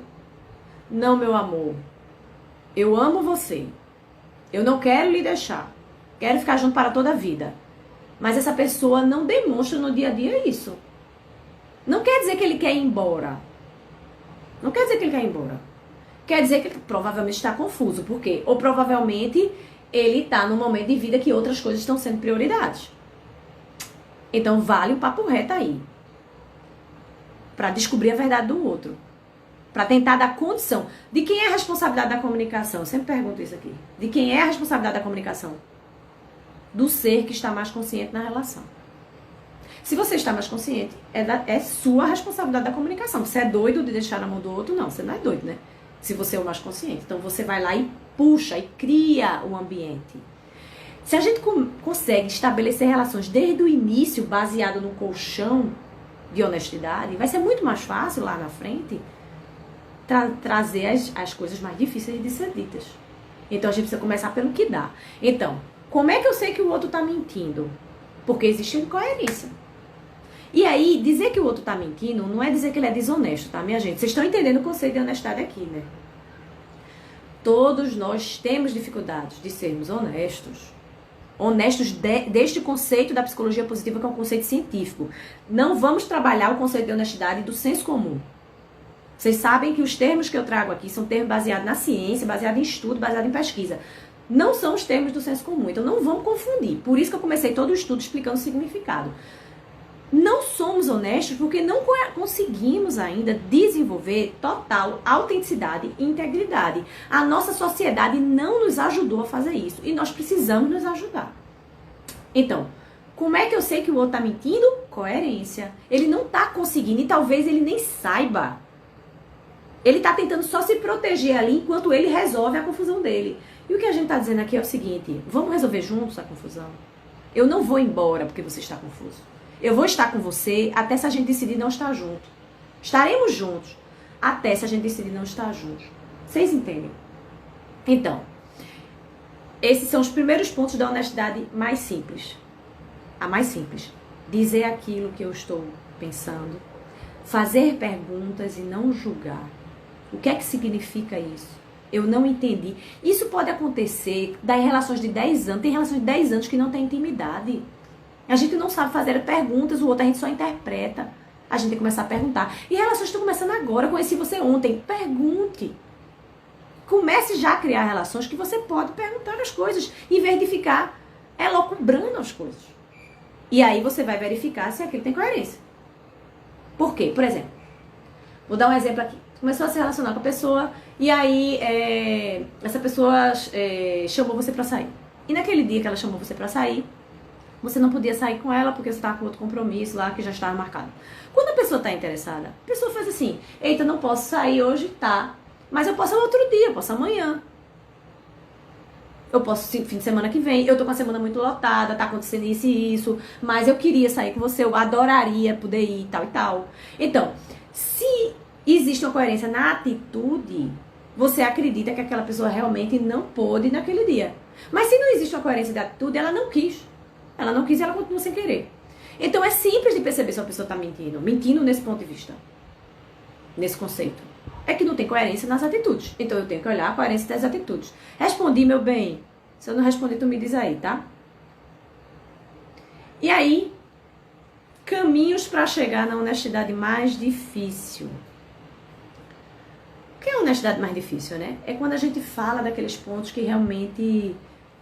Não, meu amor. Eu amo você. Eu não quero lhe deixar. Quero ficar junto para toda a vida. Mas essa pessoa não demonstra no dia a dia isso. Não quer dizer que ele quer ir embora. Não quer dizer que ele quer ir embora. Quer dizer que ele provavelmente está confuso. Por quê? Ou provavelmente ele está num momento de vida que outras coisas estão sendo prioridades. Então vale o papo reto aí. Para descobrir a verdade do outro. Para tentar dar condição. De quem é a responsabilidade da comunicação? Eu sempre pergunto isso aqui. De quem é a responsabilidade da comunicação? Do ser que está mais consciente na relação. Se você está mais consciente, é sua responsabilidade da comunicação. Você é doido de deixar na mão do outro? Não, você não é doido, né? Se você é o mais consciente. Então você vai lá e puxa e cria o ambiente. Se a gente consegue estabelecer relações desde o início, baseado no colchão de honestidade, vai ser muito mais fácil lá na frente trazer as coisas mais difíceis de ser ditas. Então a gente precisa começar pelo que dá. Então, como é que eu sei que o outro está mentindo? Porque existe incoerência. E aí, dizer que o outro está mentindo não é dizer que ele é desonesto, tá, minha gente? Vocês estão entendendo o conceito de honestidade aqui, né? Todos nós temos dificuldades de sermos honestos. Honestos deste conceito da psicologia positiva, que é um conceito científico. Não vamos trabalhar o conceito de honestidade do senso comum. Vocês sabem que os termos que eu trago aqui são termos baseados na ciência, baseados em estudo, baseados em pesquisa. Não são os termos do senso comum, então não vamos confundir. Por isso que eu comecei todo o estudo explicando o significado. Não somos honestos porque não conseguimos ainda desenvolver total autenticidade e integridade. A nossa sociedade não nos ajudou a fazer isso e nós precisamos nos ajudar. Então, como é que eu sei que o outro está mentindo? Coerência. Ele não está conseguindo e talvez ele nem saiba. Ele está tentando só se proteger ali enquanto ele resolve a confusão dele. E o que a gente está dizendo aqui é o seguinte: vamos resolver juntos a confusão? Eu não vou embora porque você está confuso. Eu vou estar com você até se a gente decidir não estar junto. Estaremos juntos até se a gente decidir não estar juntos. Vocês entendem? Então, esses são os primeiros pontos da honestidade mais simples. A mais simples. Dizer aquilo que eu estou pensando. Fazer perguntas e não julgar. O que é que significa isso? Eu não entendi. Isso pode acontecer em relações de 10 anos. Tem relações de 10 anos que não tem intimidade. A gente não sabe fazer perguntas, o outro a gente só interpreta. A gente tem que começar a perguntar. E relações estão começando agora. Eu conheci você ontem. Pergunte. Comece já a criar relações que você pode perguntar as coisas, em vez de ficar elocubrando as coisas. E aí você vai verificar se aquilo tem coerência. Por quê? Por exemplo, vou dar um exemplo aqui. Começou a se relacionar com a pessoa e aí essa pessoa chamou você pra sair. E naquele dia que ela chamou você pra sair, você não podia sair com ela porque você estava com outro compromisso lá que já estava marcado. Quando a pessoa está interessada, a pessoa faz assim: eita, não posso sair hoje, tá? Mas eu posso outro dia, eu posso amanhã. Eu posso, fim de semana que vem, eu tô com a semana muito lotada, tá acontecendo isso e isso, mas eu queria sair com você, eu adoraria poder ir, tal e tal. Então, se existe uma coerência na atitude, você acredita que aquela pessoa realmente não pôde naquele dia. Mas se não existe uma coerência de atitude, ela não quis. Ela não quis e ela continua sem querer. Então é simples de perceber se uma pessoa está mentindo. Mentindo nesse ponto de vista. Nesse conceito. É que não tem coerência nas atitudes. Então eu tenho que olhar a coerência das atitudes. Respondi, meu bem. Se eu não respondi, tu me diz aí, tá? E aí, caminhos para chegar na honestidade mais difícil. O que é a honestidade mais difícil, né? É quando a gente fala daqueles pontos que realmente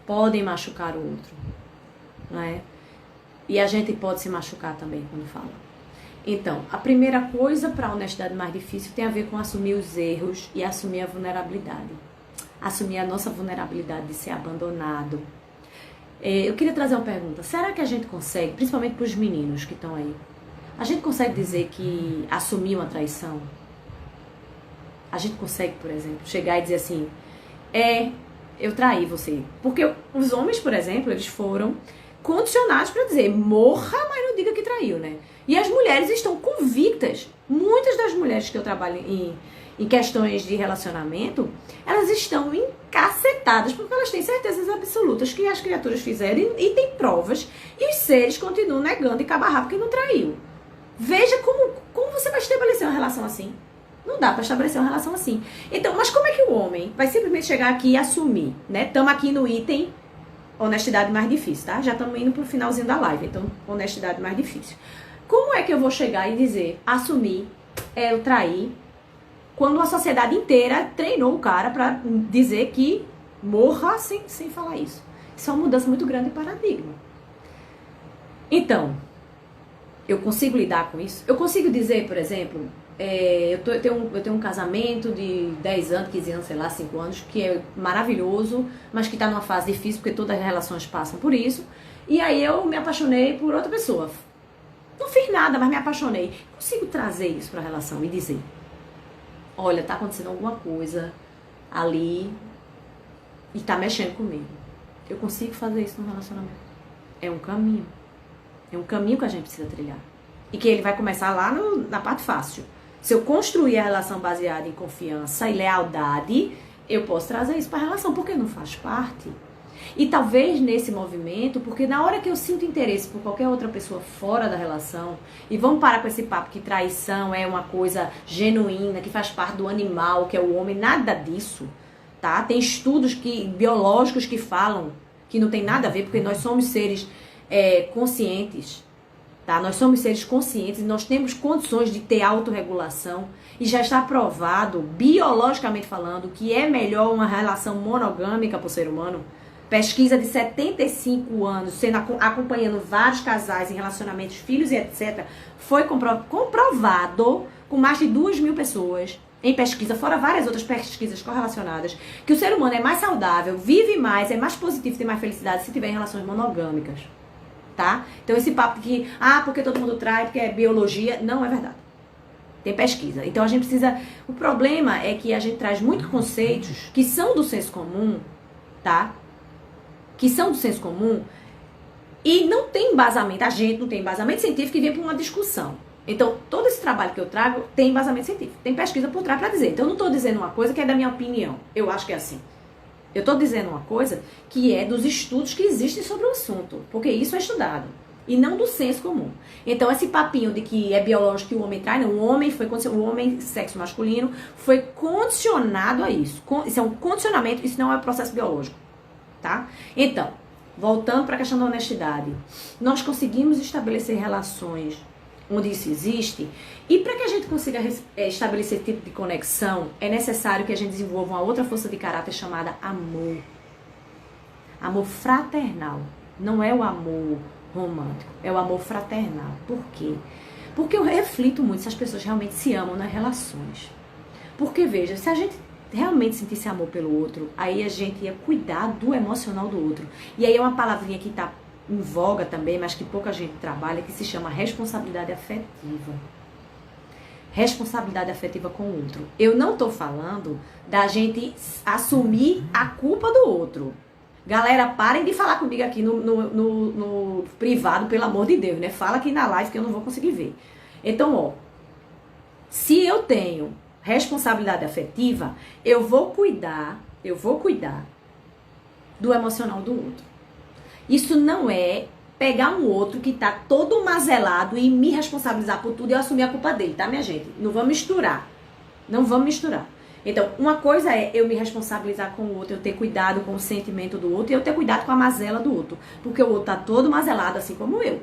podem machucar o outro. Não é? E a gente pode se machucar também quando fala. Então, a primeira coisa para a honestidade mais difícil tem a ver com assumir os erros e assumir a vulnerabilidade. Assumir a nossa vulnerabilidade de ser abandonado. Eu queria trazer uma pergunta. Será que a gente consegue, principalmente para os meninos que estão aí, a gente consegue dizer que assumir uma traição? A gente consegue, por exemplo, chegar e dizer assim, eu traí você. Porque os homens, por exemplo, eles foram condicionados para dizer, morra, mas não diga que traiu, né? E as mulheres estão convictas, muitas das mulheres que eu trabalho em questões de relacionamento, elas estão encacetadas porque elas têm certezas absolutas que as criaturas fizeram e tem provas, e os seres continuam negando e cabarrar porque não traiu. Veja como você vai estabelecer uma relação assim. Não dá para estabelecer uma relação assim. Então, mas como é que o homem vai simplesmente chegar aqui e assumir, né? Estamos aqui no item honestidade mais difícil, tá? Já estamos indo pro finalzinho da live, então honestidade mais difícil. Como é que eu vou chegar e dizer, assumir, eu traí, quando a sociedade inteira treinou o cara para dizer que morra sem falar isso? Isso é uma mudança muito grande de paradigma. Então, eu consigo lidar com isso? Eu consigo dizer, por exemplo, eu tenho um casamento de 10 anos, 15 anos, sei lá, 5 anos, que é maravilhoso, mas que está numa fase difícil, porque todas as relações passam por isso. E aí eu me apaixonei por outra pessoa. Não fiz nada, mas me apaixonei. Consigo trazer isso para a relação e dizer, olha, tá acontecendo alguma coisa ali e tá mexendo comigo. Eu consigo fazer isso no relacionamento. É um caminho. É um caminho que a gente precisa trilhar. E que ele vai começar lá na parte fácil. Se eu construir a relação baseada em confiança e lealdade, eu posso trazer isso para a relação, porque não faz parte. E talvez nesse movimento, porque na hora que eu sinto interesse por qualquer outra pessoa fora da relação, e vamos parar com esse papo que traição é uma coisa genuína, que faz parte do animal, que é o homem, nada disso, tá? Tem estudos biológicos que falam que não tem nada a ver, porque nós somos seres conscientes, tá? Nós somos seres conscientes e nós temos condições de ter autorregulação e já está provado, biologicamente falando, que é melhor uma relação monogâmica para o ser humano. Pesquisa de 75 anos, acompanhando vários casais em relacionamentos, filhos e etc., foi comprovado com mais de 2.000 pessoas em pesquisa, fora várias outras pesquisas correlacionadas, que o ser humano é mais saudável, vive mais, é mais positivo, tem mais felicidade se tiver em relações monogâmicas. Tá? Então esse papo que, porque todo mundo trai, porque é biologia, não é verdade. Tem pesquisa. Então a gente precisa... O problema é que a gente traz muitos conceitos que são do senso comum, tá? Que são do senso comum e não tem embasamento. A gente não tem embasamento científico e vem para uma discussão. Então, todo esse trabalho que eu trago tem embasamento científico. Tem pesquisa por trás para dizer. Então, eu não estou dizendo uma coisa que é da minha opinião. Eu acho que é assim. Eu estou dizendo uma coisa que é dos estudos que existem sobre o assunto. Porque isso é estudado. E não do senso comum. Então, esse papinho de que é biológico que o homem trai, não. O homem, sexo masculino, foi condicionado a isso. Isso é um condicionamento, isso não é um processo biológico. Tá? Então, voltando para a questão da honestidade. Nós conseguimos estabelecer relações onde isso existe. E para que a gente consiga estabelecer esse tipo de conexão, é necessário que a gente desenvolva uma outra força de caráter chamada amor. Amor fraternal. Não é o amor romântico, é o amor fraternal. Por quê? Porque eu reflito muito se as pessoas realmente se amam nas relações. Porque, veja, se a gente realmente sentisse amor pelo outro, aí a gente ia cuidar do emocional do outro. E aí é uma palavrinha que está em voga também, mas que pouca gente trabalha, que se chama responsabilidade afetiva. Responsabilidade afetiva com o outro. Eu não estou falando da gente assumir a culpa do outro. Galera, parem de falar comigo aqui no privado, pelo amor de Deus, né? Fala aqui na live que eu não vou conseguir ver. Então, ó, se eu tenho responsabilidade afetiva, eu vou cuidar do emocional do outro. Isso não é pegar um outro que tá todo mazelado e me responsabilizar por tudo e eu assumir a culpa dele, tá, minha gente? Não vamos misturar. Não vamos misturar. Então, uma coisa é eu me responsabilizar com o outro, eu ter cuidado com o sentimento do outro e eu ter cuidado com a mazela do outro. Porque o outro tá todo mazelado, assim como eu.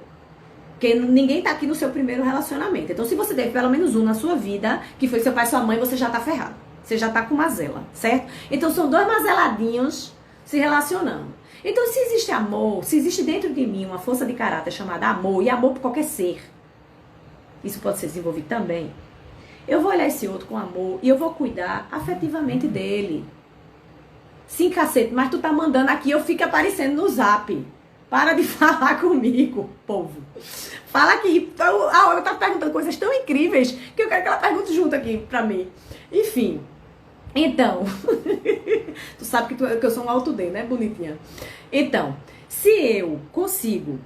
Porque ninguém tá aqui no seu primeiro relacionamento. Então, se você teve pelo menos um na sua vida, que foi seu pai e sua mãe, você já tá ferrado. Você já tá com mazela, certo? Então, são dois mazeladinhos se relacionando. Então, se existe amor, se existe dentro de mim uma força de caráter chamada amor, e amor por qualquer ser, isso pode ser desenvolvido também, eu vou olhar esse outro com amor e eu vou cuidar afetivamente dele. Sim, cacete, mas tu tá mandando aqui, eu fico aparecendo no zap. Para de falar comigo, povo. Fala aqui. Eu tava perguntando coisas tão incríveis que eu quero que ela pergunte junto aqui pra mim. Enfim. Então. Tu sabe que eu sou um alto-D, né, bonitinha? Então, se eu consigo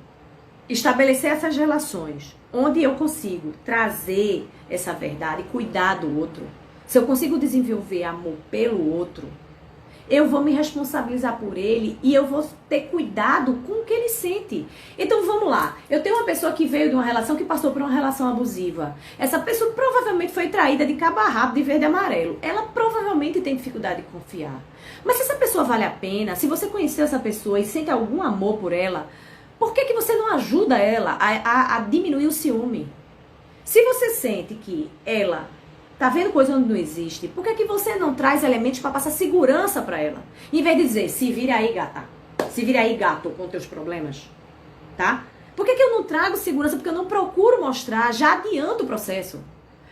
estabelecer essas relações onde eu consigo trazer essa verdade, cuidar do outro, se eu consigo desenvolver amor pelo outro, eu vou me responsabilizar por ele e eu vou ter cuidado com o que ele sente. Então vamos lá, eu tenho uma pessoa que veio de uma relação que passou por uma relação abusiva. Essa pessoa provavelmente foi traída de cabo a rabo, de verde e amarelo. Ela provavelmente tem dificuldade de confiar. Mas se essa pessoa vale a pena, se você conheceu essa pessoa e sente algum amor por ela, por que você não ajuda ela a diminuir o ciúme? Se você sente que ela tá vendo coisa onde não existe, por que você não traz elementos para passar segurança para ela? Em vez de dizer, se vira aí, gata. Se vira aí, gato, com teus problemas. Tá? Por que eu não trago segurança? Porque eu não procuro mostrar, já adianto o processo.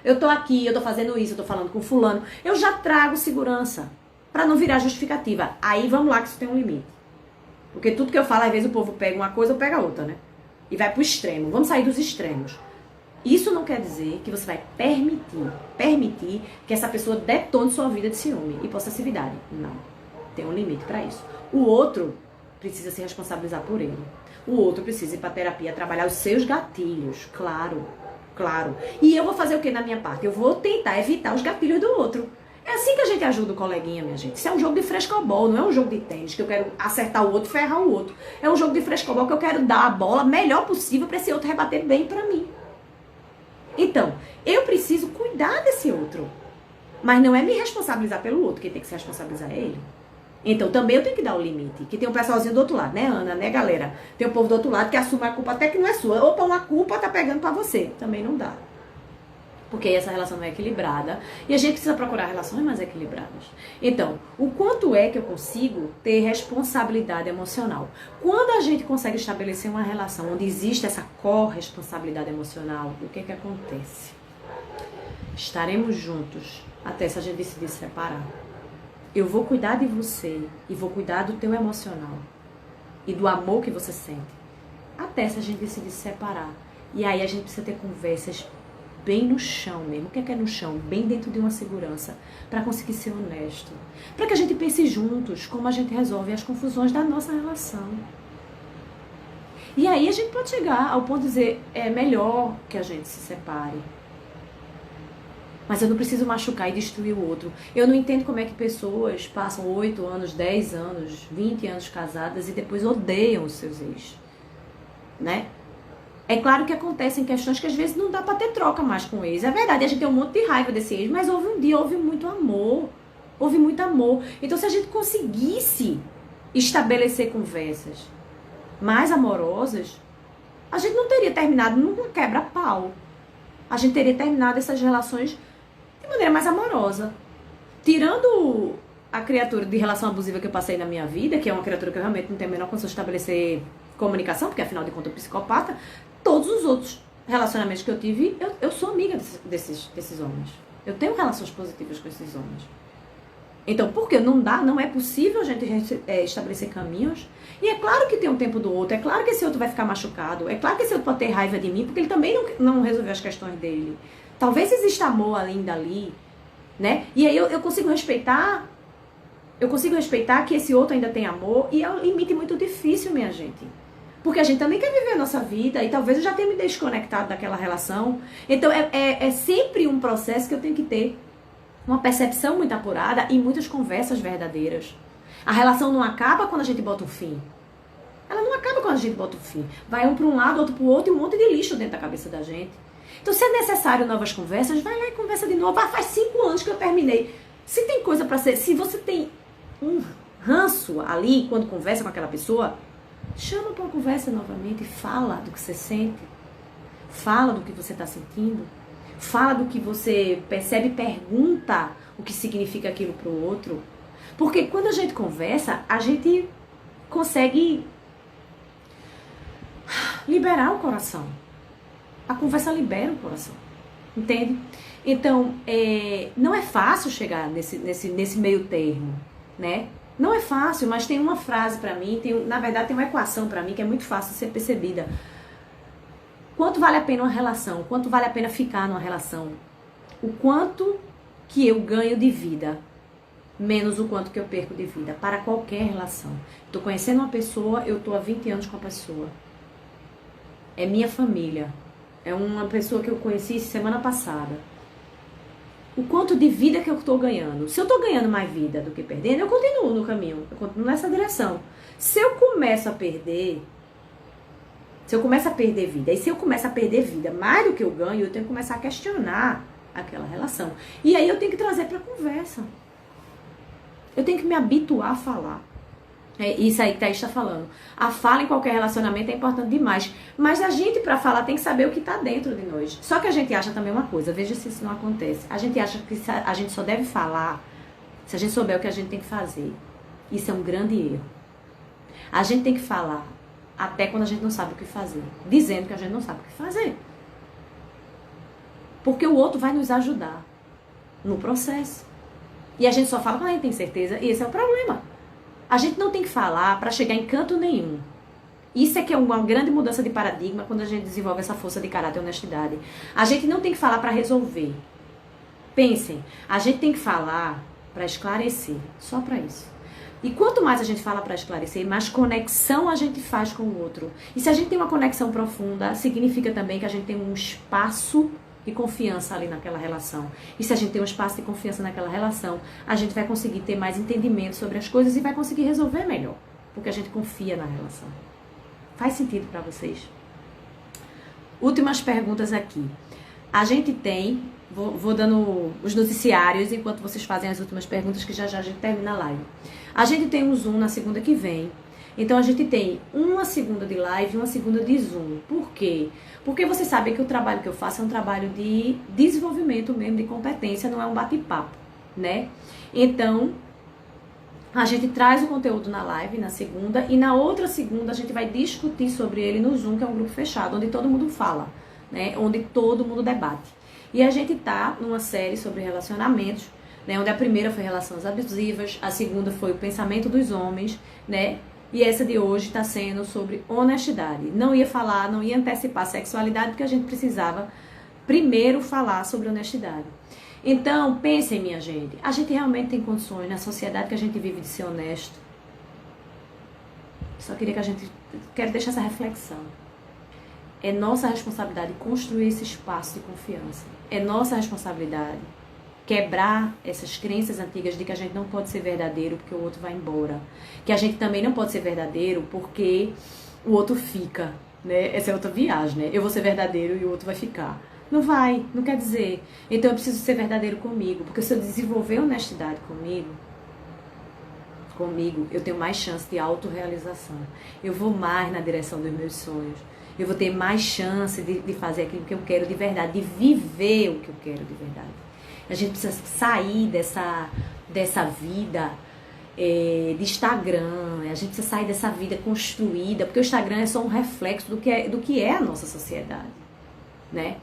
Eu tô aqui, eu tô fazendo isso, eu tô falando com fulano. Eu já trago segurança. Para não virar justificativa. Aí vamos lá que isso tem um limite. Porque tudo que eu falo, às vezes o povo pega uma coisa ou pega outra, né? E vai pro extremo. Vamos sair dos extremos. Isso não quer dizer que você vai permitir que essa pessoa detone sua vida de ciúme e possessividade. Não. Tem um limite para isso. O outro precisa se responsabilizar por ele. O outro precisa ir pra terapia, trabalhar os seus gatilhos. Claro. E eu vou fazer o que na minha parte? Eu vou tentar evitar os gatilhos do outro. É assim que a gente ajuda o coleguinha, minha gente. Isso é um jogo de frescobol, não é um jogo de tênis que eu quero acertar o outro, ferrar o outro. É um jogo de frescobol que eu quero dar a bola melhor possível para esse outro rebater bem para mim. Então, eu preciso cuidar desse outro. Mas não é me responsabilizar pelo outro, quem tem que se responsabilizar é ele. Então, também eu tenho que dar o limite. Que tem um pessoalzinho do outro lado, né, Ana, né, galera? Tem o povo do outro lado que assume a culpa até que não é sua. Opa, uma culpa tá pegando pra você. Também não dá. Porque aí essa relação não é equilibrada. E a gente precisa procurar relações mais equilibradas. Então, o quanto é que eu consigo ter responsabilidade emocional? Quando a gente consegue estabelecer uma relação onde existe essa corresponsabilidade emocional, o que é que acontece? Estaremos juntos até se a gente decidir se separar. Eu vou cuidar de você e vou cuidar do teu emocional e do amor que você sente até se a gente decidir se separar. E aí a gente precisa ter conversas bem no chão mesmo. O que é no chão? Bem dentro de uma segurança, para conseguir ser honesto. Para que a gente pense juntos como a gente resolve as confusões da nossa relação. E aí a gente pode chegar ao ponto de dizer, é melhor que a gente se separe. Mas eu não preciso machucar e destruir o outro. Eu não entendo como é que pessoas passam 8 anos, 10 anos, 20 anos casadas e depois odeiam os seus ex. Né? É claro que acontecem questões que às vezes não dá pra ter troca mais com o ex. É verdade, a gente tem um monte de raiva desse ex, mas houve um dia, houve muito amor. Houve muito amor. Então, se a gente conseguisse estabelecer conversas mais amorosas, a gente não teria terminado num quebra-pau. A gente teria terminado essas relações de maneira mais amorosa. Tirando a criatura de relação abusiva que eu passei na minha vida, que é uma criatura que eu realmente não tenho a menor condição de estabelecer comunicação, porque afinal de contas eu sou psicopata, todos os outros relacionamentos que eu tive, eu sou amiga desses homens. Eu tenho relações positivas com esses homens. Então, por que não é possível a gente estabelecer caminhos? E é claro que tem um tempo do outro, é claro que esse outro vai ficar machucado, é claro que esse outro pode ter raiva de mim, porque ele também não resolveu as questões dele. Talvez exista amor ainda ali, né? E aí eu consigo respeitar Eu consigo respeitar que esse outro ainda tem amor e é um limite muito difícil, minha gente. Porque a gente também quer viver a nossa vida e talvez eu já tenha me desconectado daquela relação. Então é sempre um processo que eu tenho que ter uma percepção muito apurada e muitas conversas verdadeiras. A relação não acaba quando a gente bota um fim. Ela não acaba quando a gente bota um fim. Vai um para um lado, outro para o outro e um monte de lixo dentro da cabeça da gente. Então se é necessário novas conversas, vai lá e conversa de novo. Ah, faz 5 anos que eu terminei. Se tem coisa para ser... Se você tem um ranço ali quando conversa com aquela pessoa, chama para uma conversa novamente e fala do que você sente. Fala do que você está sentindo. Fala do que você percebe, pergunta o que significa aquilo para o outro. Porque quando a gente conversa, a gente consegue liberar o coração. A conversa libera o coração. Entende? Então, não é fácil chegar nesse meio termo, né? Não é fácil, mas tem uma frase pra mim, na verdade tem uma equação pra mim que é muito fácil de ser percebida. Quanto vale a pena uma relação? Quanto vale a pena ficar numa relação? O quanto que eu ganho de vida, menos o quanto que eu perco de vida, para qualquer relação. Tô conhecendo uma pessoa, eu tô há 20 anos com a pessoa. É minha família. É uma pessoa que eu conheci semana passada. O quanto de vida que eu estou ganhando. Se eu estou ganhando mais vida do que perdendo, eu continuo no caminho. Eu continuo nessa direção. Se eu começo a perder vida, e se eu começo a perder vida mais do que eu ganho, eu tenho que começar a questionar aquela relação. E aí eu tenho que trazer para conversa. Eu tenho que me habituar a falar. É isso aí que Thaís está falando. A fala em qualquer relacionamento é importante demais. Mas a gente, para falar, tem que saber o que está dentro de nós. Só que a gente acha também uma coisa, veja se isso não acontece. A gente acha que a gente só deve falar se a gente souber o que a gente tem que fazer. Isso é um grande erro. A gente tem que falar até quando a gente não sabe o que fazer. Dizendo que a gente não sabe o que fazer. Porque o outro vai nos ajudar no processo. E a gente só fala quando a gente tem certeza. E esse é o problema. A gente não tem que falar para chegar em canto nenhum. Isso é que é uma grande mudança de paradigma quando a gente desenvolve essa força de caráter e honestidade. A gente não tem que falar para resolver. Pensem, a gente tem que falar para esclarecer. Só para isso. E quanto mais a gente fala para esclarecer, mais conexão a gente faz com o outro. E se a gente tem uma conexão profunda, significa também que a gente tem um espaço de confiança ali naquela relação. E se a gente tem um espaço de confiança naquela relação, a gente vai conseguir ter mais entendimento sobre as coisas e vai conseguir resolver melhor. Porque a gente confia na relação. Faz sentido para vocês? Últimas perguntas aqui. A gente tem... Vou dando os noticiários enquanto vocês fazem as últimas perguntas, que já a gente termina a live. A gente tem um Zoom na segunda que vem. Então, a gente tem uma segunda de live e uma segunda de Zoom. Por quê? Porque vocês sabem que o trabalho que eu faço é um trabalho de desenvolvimento mesmo, de competência, não é um bate-papo, né? Então, a gente traz o conteúdo na live, na segunda, e na outra segunda a gente vai discutir sobre ele no Zoom, que é um grupo fechado, onde todo mundo fala, né? Onde todo mundo debate. E a gente tá numa série sobre relacionamentos, né? Onde a primeira foi relações abusivas, a segunda foi o pensamento dos homens, né? E essa de hoje está sendo sobre honestidade. Não ia falar, não ia antecipar sexualidade, porque a gente precisava primeiro falar sobre honestidade. Então, pensem, minha gente, a gente realmente tem condições na sociedade que a gente vive de ser honesto? Só queria que quero deixar essa reflexão. É nossa responsabilidade construir esse espaço de confiança. É nossa responsabilidade quebrar essas crenças antigas de que a gente não pode ser verdadeiro porque o outro vai embora. Que a gente também não pode ser verdadeiro porque o outro fica, né? Essa é outra viagem, né? Eu vou ser verdadeiro e o outro vai ficar. Não vai, não quer dizer. Então eu preciso ser verdadeiro comigo, porque se eu desenvolver honestidade comigo, eu tenho mais chance de autorrealização. Eu vou mais na direção dos meus sonhos. Eu vou ter mais chance de fazer aquilo que eu quero de verdade, de viver o que eu quero de verdade. A gente precisa sair dessa vida de Instagram, a gente precisa sair dessa vida construída, porque o Instagram é só um reflexo do que é a nossa sociedade, né?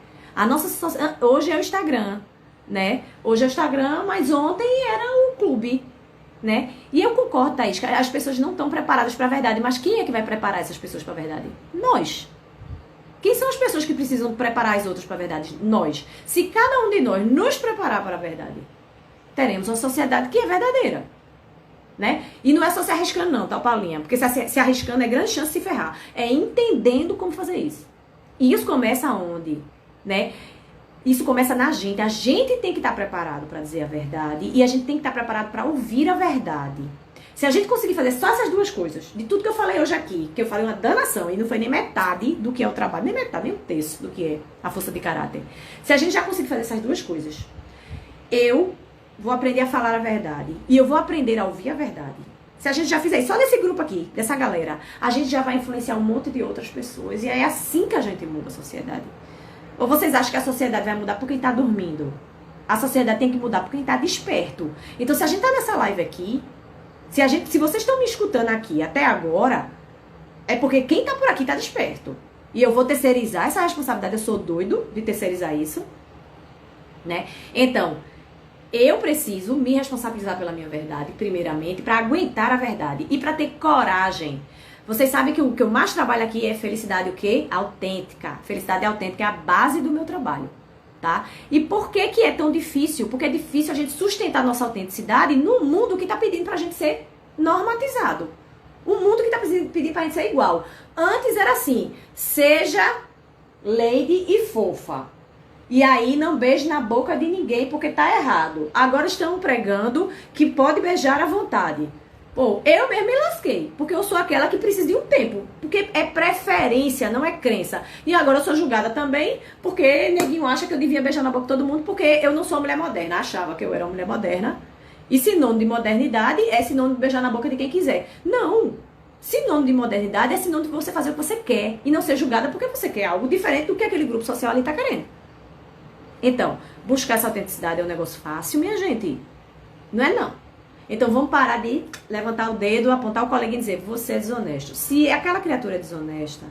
Hoje é o Instagram, né? Hoje é o Instagram, mas ontem era o clube, né? E eu concordo, Thaís, que as pessoas não estão preparadas para a verdade, mas quem é que vai preparar essas pessoas para a verdade? Nós. Quem são as pessoas que precisam preparar as outras para a verdade? Nós. Se cada um de nós nos preparar para a verdade, teremos uma sociedade que é verdadeira. né? E não é só se arriscando não, tá, Paulinha? Porque se arriscando é grande chance de se ferrar. É entendendo como fazer isso. E isso começa onde, né? Isso começa na gente. A gente tem que estar preparado para dizer a verdade e a gente tem que estar preparado para ouvir a verdade. Se a gente conseguir fazer só essas duas coisas, de tudo que eu falei hoje aqui, que eu falei uma danação e não foi nem metade do que é o trabalho, nem metade, nem um terço do que é a força de caráter. Se a gente já conseguir fazer essas duas coisas, eu vou aprender a falar a verdade e eu vou aprender a ouvir a verdade. Se a gente já fizer isso só nesse grupo aqui, dessa galera, a gente já vai influenciar um monte de outras pessoas e é assim que a gente muda a sociedade. Ou vocês acham que a sociedade vai mudar por quem tá dormindo? A sociedade tem que mudar por quem tá desperto. Então, se a gente tá nessa live aqui, se vocês estão me escutando aqui até agora, é porque quem tá por aqui tá desperto. E eu vou terceirizar essa responsabilidade. Eu sou doido de terceirizar isso, né? Então, eu preciso me responsabilizar pela minha verdade, primeiramente, para aguentar a verdade e para ter coragem. Vocês sabem que o que eu mais trabalho aqui é felicidade o quê? Autêntica. Felicidade autêntica é a base do meu trabalho, tá? E por que que é tão difícil? Porque é difícil a gente sustentar a nossa autenticidade num mundo que tá pedindo pra gente ser normatizado. Um mundo que tá pedindo pra gente ser igual. Antes era assim, seja lady e fofa. E aí não beije na boca de ninguém porque tá errado. Agora estão pregando que pode beijar à vontade. Pô, eu mesmo me lasquei, porque eu sou aquela que precisa de um tempo. Porque é preferência, não é crença. E agora eu sou julgada também, porque neguinho acha que eu devia beijar na boca de todo mundo, porque eu não sou mulher moderna. Achava que eu era uma mulher moderna. E sinônimo de modernidade é sinônimo de beijar na boca de quem quiser. Não! Sinônimo de modernidade é sinônimo de você fazer o que você quer. E não ser julgada porque você quer algo diferente do que aquele grupo social ali tá querendo. Então, buscar essa autenticidade é um negócio fácil, minha gente. Não é não. Então vamos parar de levantar o dedo, apontar o colega e dizer, você é desonesto. Se aquela criatura é desonesta,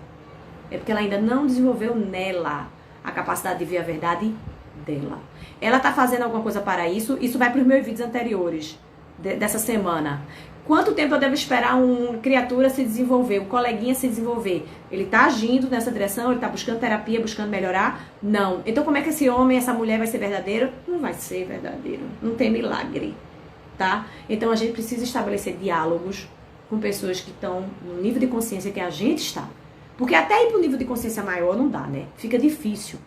é porque ela ainda não desenvolveu nela a capacidade de ver a verdade dela. Ela tá fazendo alguma coisa para isso, isso vai para os meus vídeos anteriores dessa semana. Quanto tempo eu devo esperar uma criatura se desenvolver, um coleguinha se desenvolver? Ele tá agindo nessa direção, ele tá buscando terapia, buscando melhorar? Não. Então como é que esse homem, essa mulher vai ser verdadeiro? Não vai ser verdadeiro, não tem milagre. Tá? Então a gente precisa estabelecer diálogos com pessoas que estão no nível de consciência que a gente está. Porque até ir para o nível de consciência maior não dá, né? Fica difícil.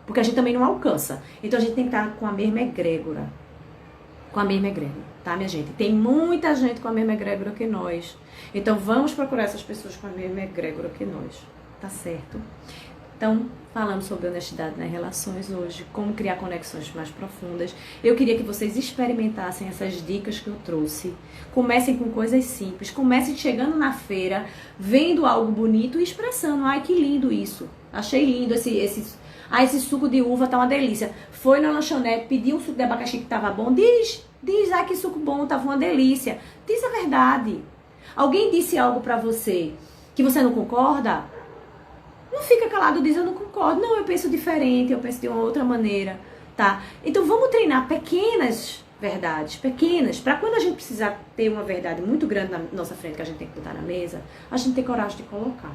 Porque a gente também não alcança. Então a gente tem que estar com a mesma egrégora. Com a mesma egrégora, tá, minha gente? Tem muita gente com a mesma egrégora que nós. Então vamos procurar essas pessoas com a mesma egrégora que nós. Tá certo? Então, falamos sobre honestidade nas relações hoje, como criar conexões mais profundas. Eu queria que vocês experimentassem essas dicas que eu trouxe. Comecem com coisas simples, comecem chegando na feira, vendo algo bonito e expressando. Ai, que lindo isso. Achei lindo esse suco de uva tá uma delícia. Foi na lanchonete, pediu um suco de abacaxi que tava bom. Diz, ai, que suco bom, tava uma delícia. Diz a verdade. Alguém disse algo pra você que você não concorda? Não fica calado, diz eu não concordo. Não, eu penso diferente, eu penso de uma outra maneira, tá? Então vamos treinar pequenas verdades, pequenas, para quando a gente precisar ter uma verdade muito grande na nossa frente que a gente tem que botar na mesa, a gente ter coragem de colocar,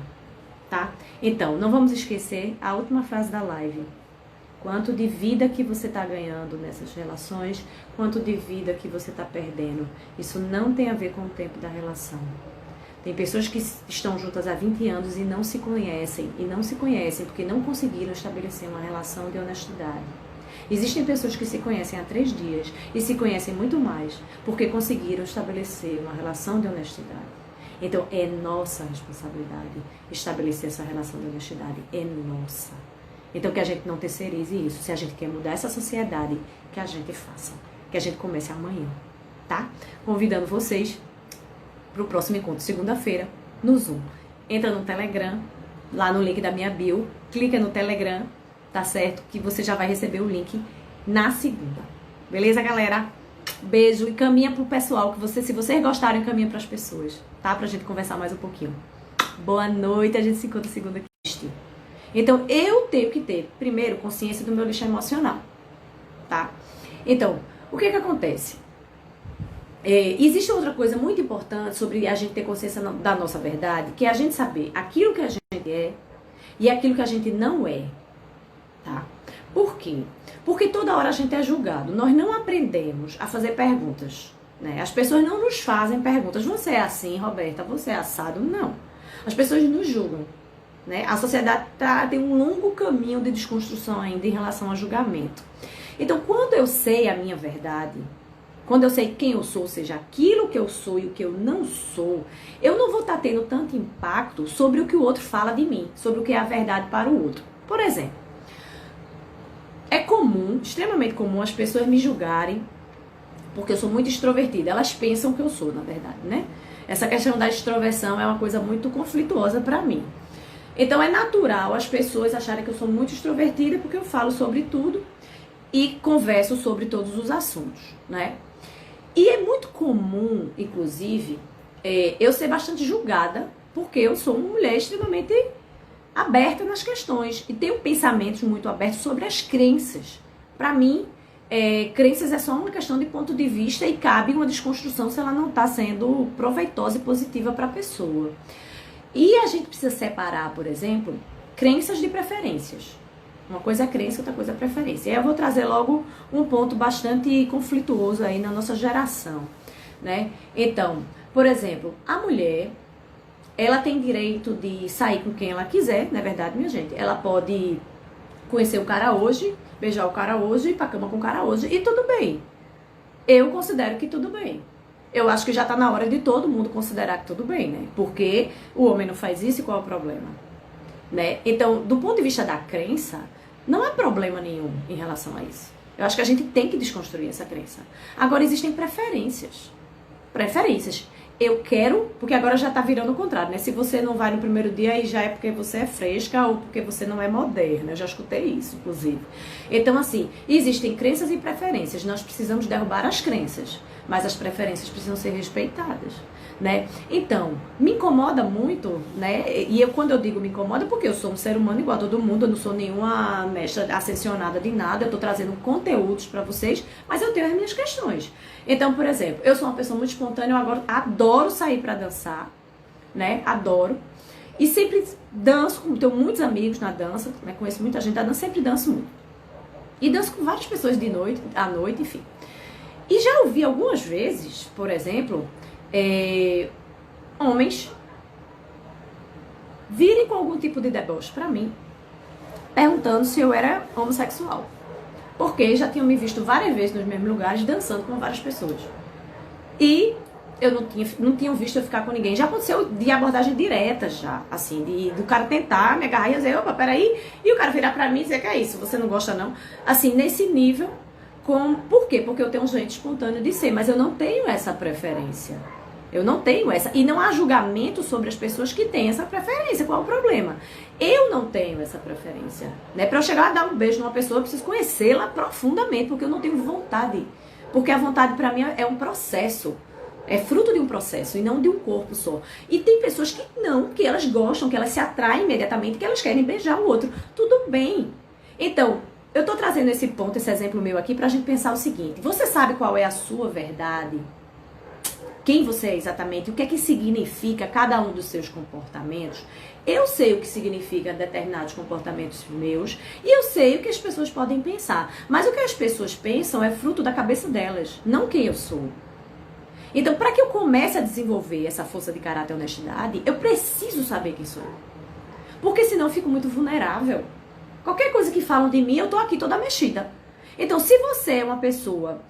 tá? Então, não vamos esquecer a última frase da live. Quanto de vida que você está ganhando nessas relações, quanto de vida que você está perdendo. Isso não tem a ver com o tempo da relação. Tem pessoas que estão juntas há 20 anos e não se conhecem. E não se conhecem porque não conseguiram estabelecer uma relação de honestidade. Existem pessoas que se conhecem há 3 dias e se conhecem muito mais porque conseguiram estabelecer uma relação de honestidade. Então, é nossa responsabilidade estabelecer essa relação de honestidade. É nossa. Então, que a gente não terceirize isso. Se a gente quer mudar essa sociedade, que a gente faça. Que a gente comece amanhã, tá? Convidando vocês para o próximo encontro, segunda-feira, no Zoom. Entra no Telegram, lá no link da minha bio, clica no Telegram, tá certo? Que você já vai receber o link na segunda. Beleza, galera? Beijo e caminha pro pessoal, que se vocês gostarem, caminha pras pessoas, tá? Pra gente conversar mais um pouquinho. Boa noite, a gente se encontra segunda aqui. Então, eu tenho que ter, primeiro, consciência do meu lixo emocional, tá? Então, o que acontece? Existe outra coisa muito importante sobre a gente ter consciência da nossa verdade, que é a gente saber aquilo que a gente é e aquilo que a gente não é, tá? Por quê? Porque toda hora a gente é julgado. Nós não aprendemos a fazer perguntas, né? As pessoas não nos fazem perguntas. Você é assim, Roberta? Você é assado? Não. As pessoas nos julgam, né? A sociedade tem um longo caminho de desconstrução ainda em relação ao julgamento. Então, quando eu sei a minha verdade, quando eu sei quem eu sou, ou seja, aquilo que eu sou e o que eu não sou, eu não vou estar tendo tanto impacto sobre o que o outro fala de mim, sobre o que é a verdade para o outro. Por exemplo, é comum, extremamente comum, as pessoas me julgarem porque eu sou muito extrovertida. Elas pensam que eu sou, na verdade, né? Essa questão da extroversão é uma coisa muito conflituosa para mim. Então é natural as pessoas acharem que eu sou muito extrovertida porque eu falo sobre tudo e converso sobre todos os assuntos, né? E é muito comum, inclusive, eu ser bastante julgada porque eu sou uma mulher extremamente aberta nas questões e tenho pensamentos muito abertos sobre as crenças. Para mim, crenças é só uma questão de ponto de vista e cabe uma desconstrução se ela não está sendo proveitosa e positiva para a pessoa. E a gente precisa separar, por exemplo, crenças de preferências. Uma coisa é crença, outra coisa é preferência. E aí eu vou trazer logo um ponto bastante conflituoso aí na nossa geração, né? Então, por exemplo, a mulher, ela tem direito de sair com quem ela quiser, não é verdade, minha gente? Ela pode conhecer o cara hoje, beijar o cara hoje, ir pra cama com o cara hoje, e tudo bem. Eu considero que tudo bem. Eu acho que já tá na hora de todo mundo considerar que tudo bem, né? Porque o homem não faz isso e qual é o problema? Né? Então, do ponto de vista da crença, não há problema nenhum em relação a isso. Eu acho que a gente tem que desconstruir essa crença. Agora, existem preferências. Preferências. Eu quero, porque agora já tá virando o contrário, né? Se você não vai no primeiro dia, aí já é porque você é fresca ou porque você não é moderna. Eu já escutei isso, inclusive. Então, assim, existem crenças e preferências. Nós precisamos derrubar as crenças, mas as preferências precisam ser respeitadas, né? Então, me incomoda muito, né? E quando eu digo me incomoda, porque eu sou um ser humano igual a todo mundo, eu não sou nenhuma mestra ascensionada de nada, eu tô trazendo conteúdos pra vocês, mas eu tenho as minhas questões. Então, por exemplo, eu sou uma pessoa muito espontânea, eu agora adoro sair pra dançar, né? Adoro. E sempre danço, tenho muitos amigos na dança, né? Conheço muita gente da dança, sempre danço muito. E danço com várias pessoas de noite, à noite, enfim. E já ouvi algumas vezes, por exemplo, homens virem com algum tipo de deboche pra mim, perguntando se eu era homossexual. Porque já tinham me visto várias vezes nos mesmos lugares, dançando com várias pessoas. E eu não tinha visto eu ficar com ninguém. Já aconteceu de abordagem direta já, assim, do cara tentar me agarrar e dizer, opa, peraí, e o cara virar pra mim e dizer que é isso, você não gosta não. Assim, nesse nível, por quê? Porque eu tenho um jeito espontâneo de ser, mas eu não tenho essa preferência. Eu não tenho essa. E não há julgamento sobre as pessoas que têm essa preferência. Qual é o problema? Eu não tenho essa preferência. Né? Para eu chegar a dar um beijo numa pessoa, eu preciso conhecê-la profundamente, porque eu não tenho vontade. Porque a vontade, para mim, é um processo. É fruto de um processo e não de um corpo só. E tem pessoas que não, que elas gostam, que elas se atraem imediatamente, que elas querem beijar o outro. Tudo bem. Então, eu tô trazendo esse ponto, esse exemplo meu aqui, pra gente pensar o seguinte. Você sabe qual é a sua verdade? Quem você é exatamente, o que é que significa cada um dos seus comportamentos. Eu sei o que significa determinados comportamentos meus e eu sei o que as pessoas podem pensar. Mas o que as pessoas pensam é fruto da cabeça delas, não quem eu sou. Então, para que eu comece a desenvolver essa força de caráter e honestidade, eu preciso saber quem sou eu. Porque senão eu fico muito vulnerável. Qualquer coisa que falam de mim, eu tô aqui toda mexida. Então, se você é uma pessoa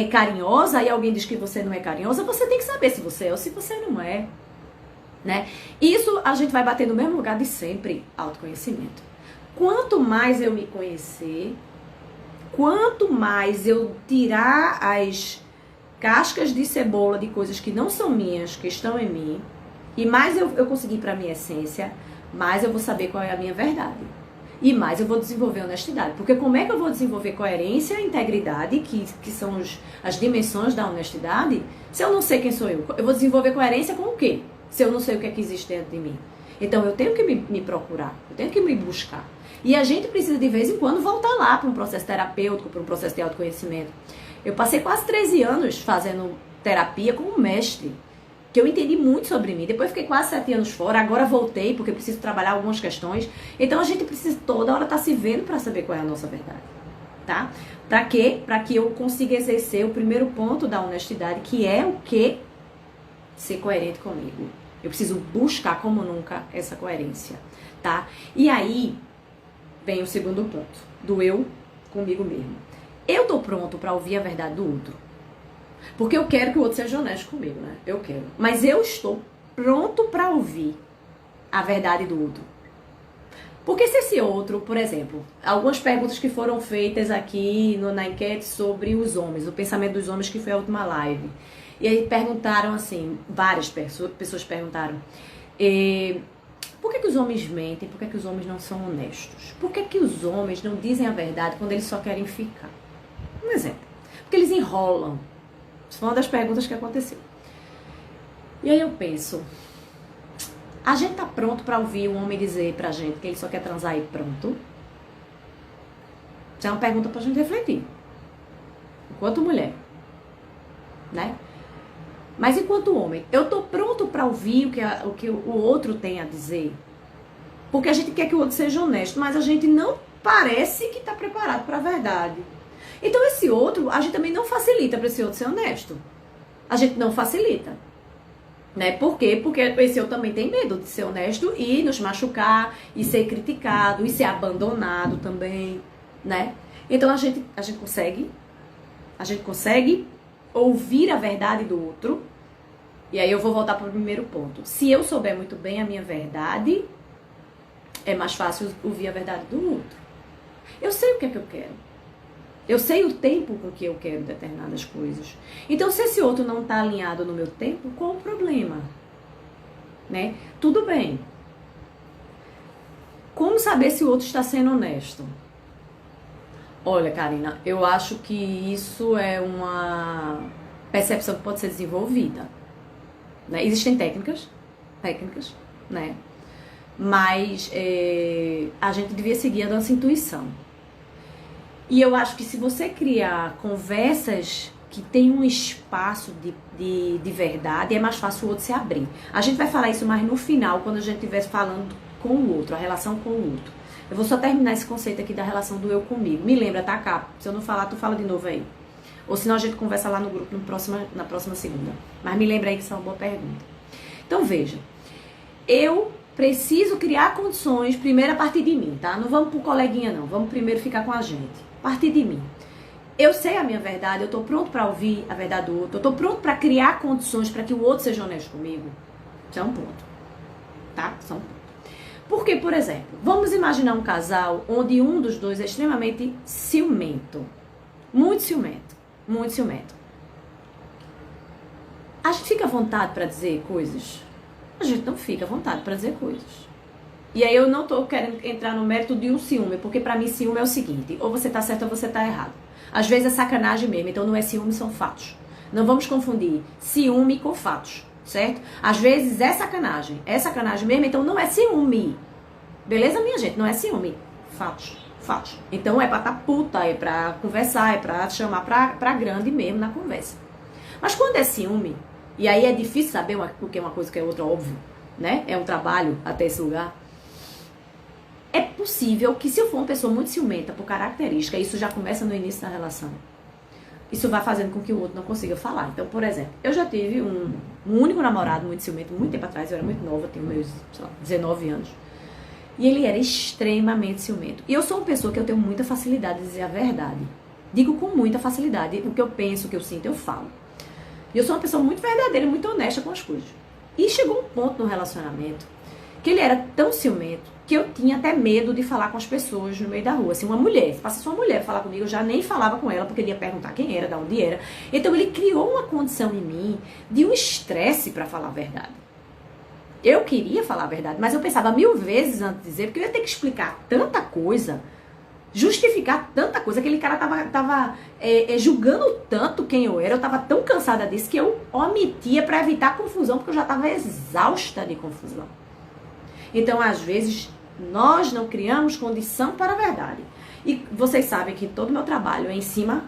carinhosa e alguém diz que você não é carinhosa, você tem que saber se você é ou se você não é, né? Isso a gente vai bater no mesmo lugar de sempre, autoconhecimento. Quanto mais eu me conhecer, quanto mais eu tirar as cascas de cebola de coisas que não são minhas, que estão em mim, e mais eu conseguir para minha essência, mais eu vou saber qual é a minha verdade. E mais eu vou desenvolver honestidade. Porque como é que eu vou desenvolver coerência e integridade, que são as dimensões da honestidade, se eu não sei quem sou eu? Eu vou desenvolver coerência com o quê? Se eu não sei o que é que existe dentro de mim. Então eu tenho que me procurar, eu tenho que me buscar. E a gente precisa de vez em quando voltar lá para um processo terapêutico, para um processo de autoconhecimento. Eu passei quase 13 anos fazendo terapia como mestre, que eu entendi muito sobre mim. Depois fiquei quase 7 anos fora, agora voltei porque preciso trabalhar algumas questões. Então a gente precisa toda hora estar se vendo para saber qual é a nossa verdade. tá? Pra quê? Pra que eu consiga exercer o primeiro ponto da honestidade, que é o quê? Ser coerente comigo. Eu preciso buscar como nunca essa coerência, tá? E aí vem o segundo ponto, do eu comigo mesmo. Eu tô pronto pra ouvir a verdade do outro. Porque eu quero que o outro seja honesto comigo, né? Eu quero. Mas eu estou pronto pra ouvir a verdade do outro. Porque se esse outro, por exemplo, algumas perguntas que foram feitas aqui na enquete sobre os homens, o pensamento dos homens, que foi a última live. E aí perguntaram assim, várias pessoas perguntaram, por que os homens mentem? Por que os homens não são honestos? Por que os homens não dizem a verdade quando eles só querem ficar? Um exemplo. Porque eles enrolam. Isso foi uma das perguntas que aconteceu. E aí eu penso, a gente tá pronto pra ouvir um homem dizer pra gente que ele só quer transar e pronto? Isso é uma pergunta pra gente refletir. Enquanto mulher, né? Mas enquanto homem, eu tô pronto pra ouvir o que o outro tem a dizer? Porque a gente quer que o outro seja honesto, mas a gente não parece que tá preparado pra verdade. Então esse outro, a gente também não facilita pra esse outro ser honesto. A gente não facilita. Né? Por quê? Porque esse eu também tem medo de ser honesto e nos machucar, e ser criticado, e ser abandonado também, né? Então a gente consegue ouvir a verdade do outro. E aí eu vou voltar para o primeiro ponto. Se eu souber muito bem a minha verdade, é mais fácil ouvir a verdade do outro. Eu sei o que é que eu quero. Eu sei o tempo com que eu quero determinadas coisas. Então, se esse outro não está alinhado no meu tempo, qual o problema? Né? Tudo bem. Como saber se o outro está sendo honesto? Olha, Karina, eu acho que isso é uma percepção que pode ser desenvolvida. Né? Existem técnicas, né? Mas a gente devia seguir a nossa intuição. E eu acho que se você criar conversas que tem um espaço de verdade, é mais fácil o outro se abrir. A gente vai falar isso mais no final, quando a gente estiver falando com o outro, a relação com o outro. Eu vou só terminar esse conceito aqui da relação do eu comigo. Me lembra, tá, Cá? Se eu não falar, tu fala de novo aí. Ou senão a gente conversa lá no grupo na próxima segunda. Mas me lembra aí que isso é uma boa pergunta. Então, veja. Eu preciso criar condições, primeiro a partir de mim, tá? Não vamos pro coleguinha, não. Vamos primeiro ficar com a gente. A partir de mim. Eu sei a minha verdade, eu tô pronto pra ouvir a verdade do outro, eu tô pronto pra criar condições pra que o outro seja honesto comigo. Isso é um ponto. Tá? Isso é um ponto. Porque, por exemplo, vamos imaginar um casal onde um dos dois é extremamente ciumento. Muito ciumento. Muito ciumento. A gente fica à vontade pra dizer coisas? A gente não fica à vontade pra dizer coisas. E aí eu não tô querendo entrar no mérito de um ciúme, porque pra mim ciúme é o seguinte, ou você tá certo ou você tá errado. Às vezes é sacanagem mesmo, então não é ciúme, são fatos. Não vamos confundir ciúme com fatos, certo? Às vezes é sacanagem mesmo, então não é ciúme. Beleza, minha gente? Não é ciúme. Fatos. Então é pra tá puta, é pra conversar, é pra chamar pra grande mesmo na conversa. Mas quando é ciúme, e aí é difícil saber o que é uma coisa e o que é outra, óbvio, né? É um trabalho até esse lugar. É possível que se eu for uma pessoa muito ciumenta por característica, isso já começa no início da relação. Isso vai fazendo com que o outro não consiga falar. Então, por exemplo, eu já tive um único namorado muito ciumento, muito tempo atrás, eu era muito nova, tinha meus, 19 anos. E ele era extremamente ciumento. E eu sou uma pessoa que eu tenho muita facilidade de dizer a verdade. Digo com muita facilidade, o que eu penso, o que eu sinto, eu falo. E eu sou uma pessoa muito verdadeira, muito honesta com as coisas. E chegou um ponto no relacionamento que ele era tão ciumento que eu tinha até medo de falar com as pessoas no meio da rua. Assim, uma mulher, se passasse uma mulher falar comigo, eu já nem falava com ela, porque ele ia perguntar quem era, de onde era. Então ele criou uma condição em mim de um estresse para falar a verdade. Eu queria falar a verdade, mas eu pensava 1000 vezes antes de dizer, porque eu ia ter que explicar tanta coisa, justificar tanta coisa, aquele cara tava julgando tanto quem eu era, eu tava tão cansada disso que eu omitia para evitar confusão, porque eu já tava exausta de confusão. Então, às vezes, nós não criamos condição para a verdade. E vocês sabem que todo o meu trabalho é em cima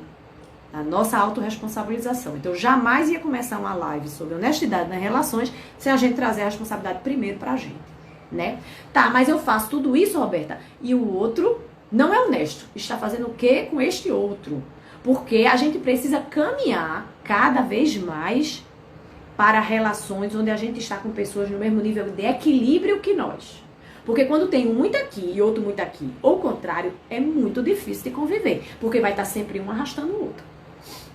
da nossa autorresponsabilização. Então, eu jamais ia começar uma live sobre honestidade nas relações sem a gente trazer a responsabilidade primeiro pra gente, né? Tá, mas eu faço tudo isso, Roberta, e o outro não é honesto, está fazendo o quê com este outro? Porque a gente precisa caminhar cada vez mais para relações onde a gente está com pessoas no mesmo nível de equilíbrio que nós. Porque quando tem um muito aqui e outro muito aqui, ou o contrário, é muito difícil de conviver, porque vai estar sempre um arrastando o outro.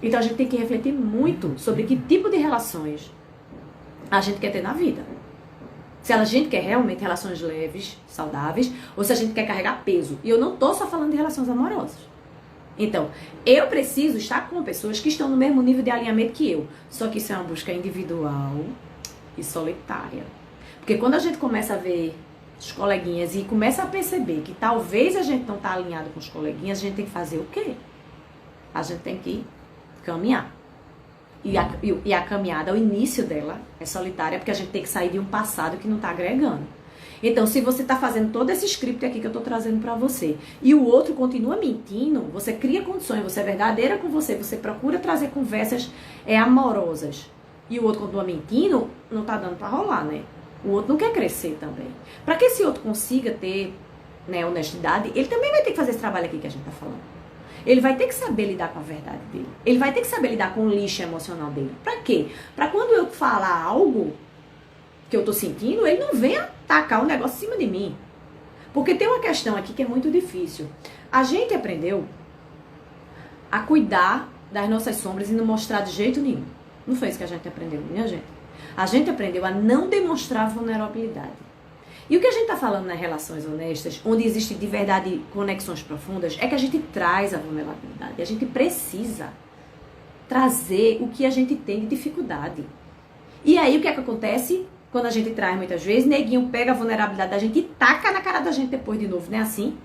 Então a gente tem que refletir muito sobre que tipo de relações a gente quer ter na vida. Se a gente quer realmente relações leves, saudáveis, ou se a gente quer carregar peso. E eu não tô só falando de relações amorosas. Então, eu preciso estar com pessoas que estão no mesmo nível de alinhamento que eu. Só que isso é uma busca individual e solitária. Porque quando a gente começa a ver os coleguinhas e começa a perceber que talvez a gente não tá alinhado com os coleguinhas, a gente tem que fazer o quê? A gente tem que caminhar. E a caminhada, o início dela é solitária, porque a gente tem que sair de um passado que não tá agregando. Então, se você tá fazendo todo esse script aqui que eu tô trazendo pra você, e o outro continua mentindo, você cria condições, você é verdadeira com você procura trazer conversas amorosas, e o outro continua mentindo, não tá dando pra rolar, né? O outro não quer crescer também. Pra que esse outro consiga ter, né, honestidade, ele também vai ter que fazer esse trabalho aqui que a gente tá falando. Ele vai ter que saber lidar com a verdade dele. Ele vai ter que saber lidar com o lixo emocional dele. Pra quê? Pra quando eu falar algo que eu tô sentindo, ele não venha tacar um negócio em cima de mim. Porque tem uma questão aqui que é muito difícil. A gente aprendeu a cuidar das nossas sombras e não mostrar de jeito nenhum. Não foi isso que a gente aprendeu, minha gente. A gente aprendeu a não demonstrar vulnerabilidade. E o que a gente está falando nas relações honestas, onde existem de verdade conexões profundas, é que a gente traz a vulnerabilidade. A gente precisa trazer o que a gente tem de dificuldade. E aí o que é que acontece? Quando a gente traz muitas vezes, neguinho pega a vulnerabilidade da gente e taca na cara da gente depois de novo, não é assim?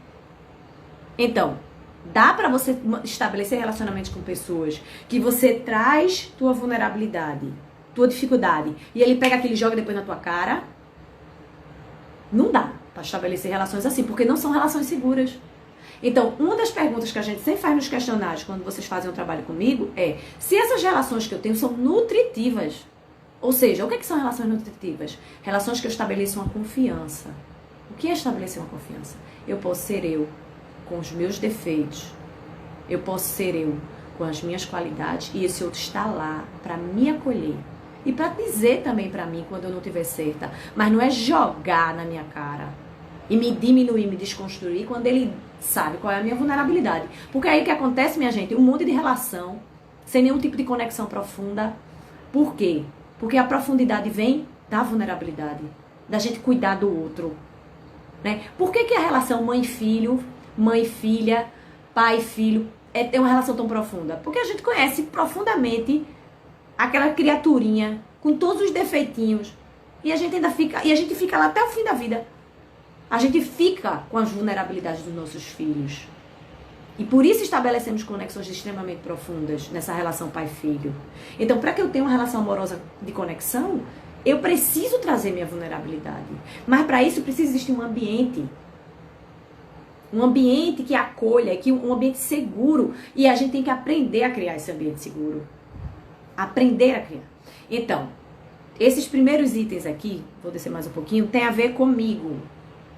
Então, dá pra você estabelecer relacionamentos com pessoas que você traz tua vulnerabilidade, tua dificuldade, e ele pega aquele e joga depois na tua cara? Não dá pra estabelecer relações assim, porque não são relações seguras. Então, uma das perguntas que a gente sempre faz nos questionários quando vocês fazem um trabalho comigo é se essas relações que eu tenho são nutritivas. Ou seja, o que são relações nutritivas? Relações que eu estabeleço uma confiança. O que é estabelecer uma confiança? Eu posso ser eu com os meus defeitos. Eu posso ser eu com as minhas qualidades e esse outro está lá para me acolher. E para dizer também para mim quando eu não estiver certa. Mas não é jogar na minha cara e me diminuir, me desconstruir quando ele sabe qual é a minha vulnerabilidade. Porque aí o que acontece, minha gente? Um monte de relação sem nenhum tipo de conexão profunda. Por quê? Porque a profundidade vem da vulnerabilidade, da gente cuidar do outro, né? Por que a relação mãe-filho, mãe-filha, pai-filho é uma relação tão profunda? Porque a gente conhece profundamente aquela criaturinha com todos os defeitinhos e a gente ainda fica lá até o fim da vida. A gente fica com as vulnerabilidades dos nossos filhos. E por isso estabelecemos conexões extremamente profundas nessa relação pai-filho. Então, para que eu tenha uma relação amorosa de conexão, eu preciso trazer minha vulnerabilidade. Mas para isso precisa existir um ambiente. Um ambiente que acolha, um ambiente seguro. E a gente tem que aprender a criar esse ambiente seguro. Aprender a criar. Então, esses primeiros itens aqui, vou descer mais um pouquinho, tem a ver comigo.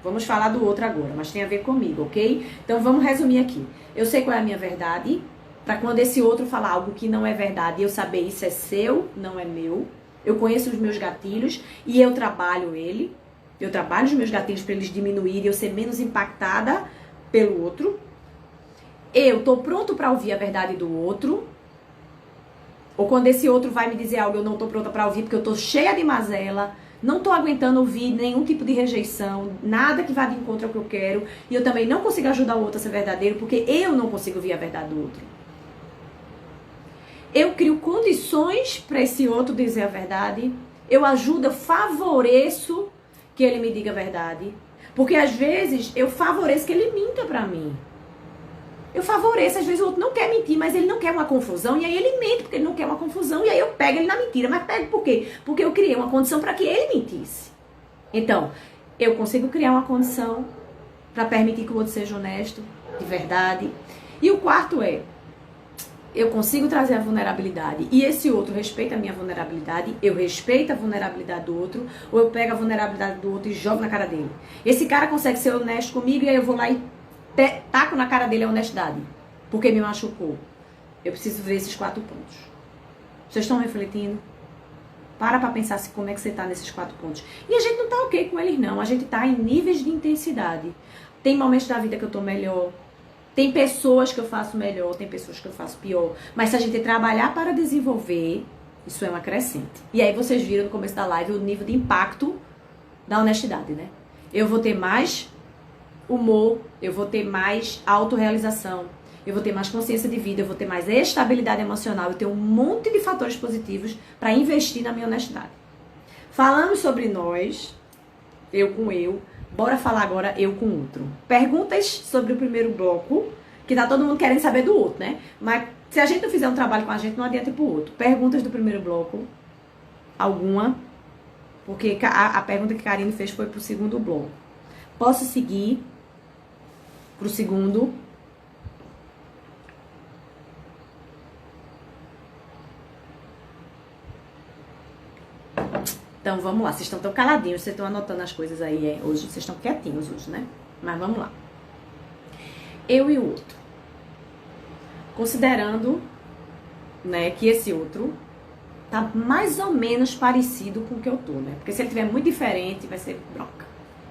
Vamos falar do outro agora, mas tem a ver comigo, ok? Então vamos resumir aqui. Eu sei qual é a minha verdade, para quando esse outro falar algo que não é verdade, eu saber isso é seu, não é meu. Eu conheço os meus gatilhos e eu trabalho ele. Eu trabalho os meus gatilhos para eles diminuírem e eu ser menos impactada pelo outro. Eu tô pronto para ouvir a verdade do outro. Ou quando esse outro vai me dizer algo, eu não tô pronta para ouvir porque eu tô cheia de mazela. Não tô aguentando ouvir nenhum tipo de rejeição, nada que vá de encontro ao que eu quero. E eu também não consigo ajudar o outro a ser verdadeiro, porque eu não consigo ouvir a verdade do outro. Eu crio condições para esse outro dizer a verdade. Eu ajudo, eu favoreço que ele me diga a verdade. Porque às vezes eu favoreço que ele minta para mim. Eu favoreço, às vezes o outro não quer mentir, mas ele não quer uma confusão, e aí ele mente porque ele não quer uma confusão, e aí eu pego ele na mentira. Mas pego por quê? Porque eu criei uma condição para que ele mentisse. Então, eu consigo criar uma condição para permitir que o outro seja honesto, de verdade. E o quarto é, eu consigo trazer a vulnerabilidade, e esse outro respeita a minha vulnerabilidade, eu respeito a vulnerabilidade do outro, ou eu pego a vulnerabilidade do outro e jogo na cara dele. Esse cara consegue ser honesto comigo, e aí eu vou lá e taco na cara dele a honestidade, porque me machucou. Eu preciso ver esses 4 pontos. Vocês estão refletindo? Para pensar como é que você tá nesses 4 pontos. E a gente não tá ok com eles, não. A gente tá em níveis de intensidade. Tem momentos da vida que eu tô melhor. Tem pessoas que eu faço melhor, tem pessoas que eu faço pior. Mas se a gente trabalhar para desenvolver, isso é uma crescente. E aí vocês viram no começo da live o nível de impacto da honestidade, né? Eu vou ter mais humor, eu vou ter mais autorrealização, eu vou ter mais consciência de vida, eu vou ter mais estabilidade emocional, eu tenho um monte de fatores positivos para investir na minha honestidade. Falamos sobre nós, eu com eu, bora falar agora eu com outro. Perguntas sobre o primeiro bloco, que tá todo mundo querendo saber do outro, né? Mas se a gente não fizer um trabalho com a gente, não adianta ir pro outro. Perguntas do primeiro bloco, alguma? Porque a pergunta que a Karine fez foi pro segundo bloco. Posso seguir pro segundo? Então, vamos lá. Vocês estão tão caladinhos, vocês estão anotando as coisas aí hoje. Vocês estão quietinhos hoje, né? Mas vamos lá. Eu e o outro. Considerando, né, que esse outro tá mais ou menos parecido com o que eu tô, né? Porque se ele tiver muito diferente, vai ser bronca,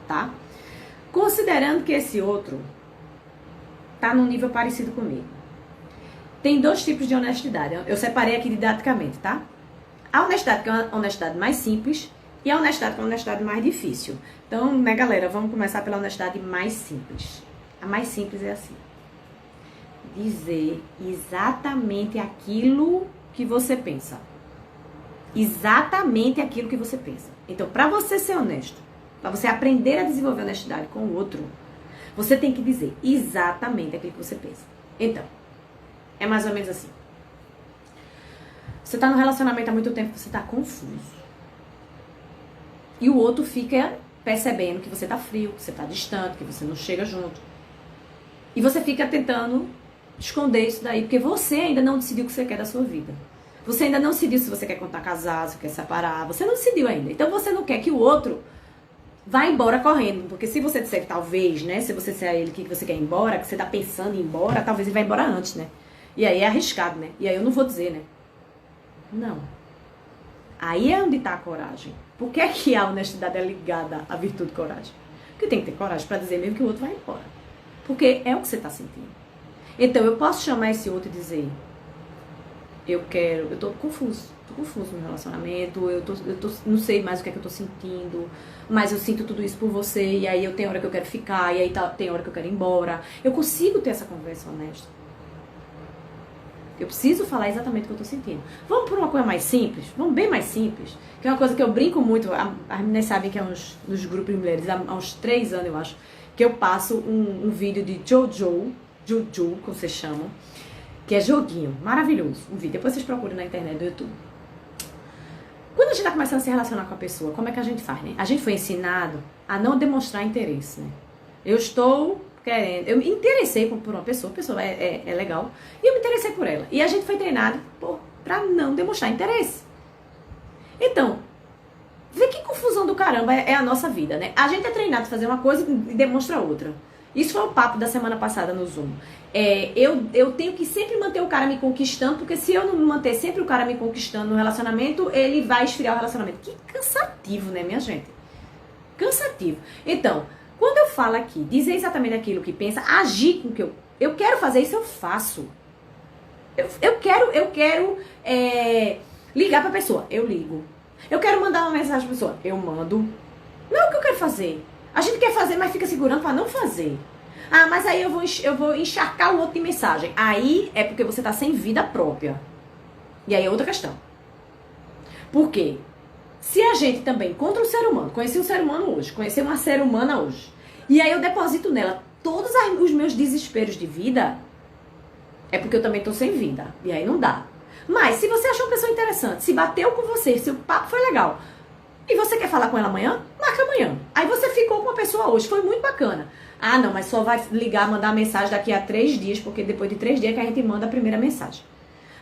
tá? Considerando que esse outro tá num nível parecido comigo. Tem 2 tipos de honestidade. Eu separei aqui didaticamente, tá? A honestidade, que é uma honestidade mais simples, e a honestidade, que é uma honestidade mais difícil. Então, né, galera, vamos começar pela honestidade mais simples. A mais simples é assim: dizer exatamente aquilo que você pensa. Exatamente aquilo que você pensa. Então, para você ser honesto, para você aprender a desenvolver honestidade com o outro, você tem que dizer exatamente aquilo que você pensa. Então, é mais ou menos assim. Você tá no relacionamento há muito tempo, você tá confuso. E o outro fica percebendo que você tá frio, que você tá distante, que você não chega junto. E você fica tentando esconder isso daí, porque você ainda não decidiu o que você quer da sua vida. Você ainda não decidiu se você quer contar casar, se quer separar. Você não decidiu ainda. Então você não quer que o outro vá embora correndo. Porque se você disser que talvez, né, se você disser a ele que você quer ir embora, que você tá pensando em ir embora, talvez ele vá embora antes, né? E aí é arriscado, né? E aí eu não vou dizer, né? Não. Aí é onde tá a coragem. Por que é que a honestidade é ligada à virtude de coragem? Porque tem que ter coragem para dizer mesmo que o outro vai embora. Porque é o que você tá sentindo. Então eu posso chamar esse outro e dizer: eu tô confuso no relacionamento, não sei mais o que é que eu tô sentindo, mas eu sinto tudo isso por você, e aí tem hora que eu quero ficar, e aí tem hora que eu quero ir embora. Eu consigo ter essa conversa honesta. Eu preciso falar exatamente o que eu tô sentindo. Vamos por uma coisa mais simples? Vamos bem mais simples. Que é uma coisa que eu brinco muito. As meninas sabem que é nos grupos de mulheres, há uns 3 anos, eu acho, que eu passo um vídeo de Jojo, como vocês chamam, que é joguinho. Maravilhoso. Um vídeo. Depois vocês procuram na internet, do YouTube. Quando a gente tá começando a se relacionar com a pessoa, como é que a gente faz, né? A gente foi ensinado a não demonstrar interesse, né? Eu estou querendo, eu me interessei por uma pessoa, a pessoa é legal, e eu me interessei por ela. E a gente foi treinado pra não demonstrar interesse. Então, vê que confusão do caramba é a nossa vida, né? A gente é treinado a fazer uma coisa e demonstra outra. Isso foi o papo da semana passada no Zoom. Eu tenho que sempre manter o cara me conquistando, porque se eu não manter sempre o cara me conquistando no relacionamento, ele vai esfriar o relacionamento. Que cansativo, né, minha gente? Cansativo. Então, quando eu falo aqui, dizer exatamente aquilo que pensa, agir com o que eu quero fazer isso, eu faço. Eu quero ligar pra pessoa, eu ligo. Eu quero mandar uma mensagem pra pessoa, eu mando. Não é o que eu quero fazer. A gente quer fazer, mas fica segurando pra não fazer. Ah, mas aí eu vou encharcar o outro de mensagem. Aí é porque você tá sem vida própria. E aí é outra questão. Por quê? Se a gente também encontra um ser humano, conheci um ser humano hoje, conheci uma ser humana hoje, e aí eu deposito nela todos os meus desesperos de vida, é porque eu também tô sem vida. E aí não dá. Mas se você achou uma pessoa interessante, se bateu com você, se o papo foi legal, e você quer falar com ela amanhã, marca amanhã. Aí você ficou com uma pessoa hoje, foi muito bacana. Ah, não, mas só vai ligar, mandar mensagem daqui a 3 dias, porque depois de 3 dias é que a gente manda a primeira mensagem.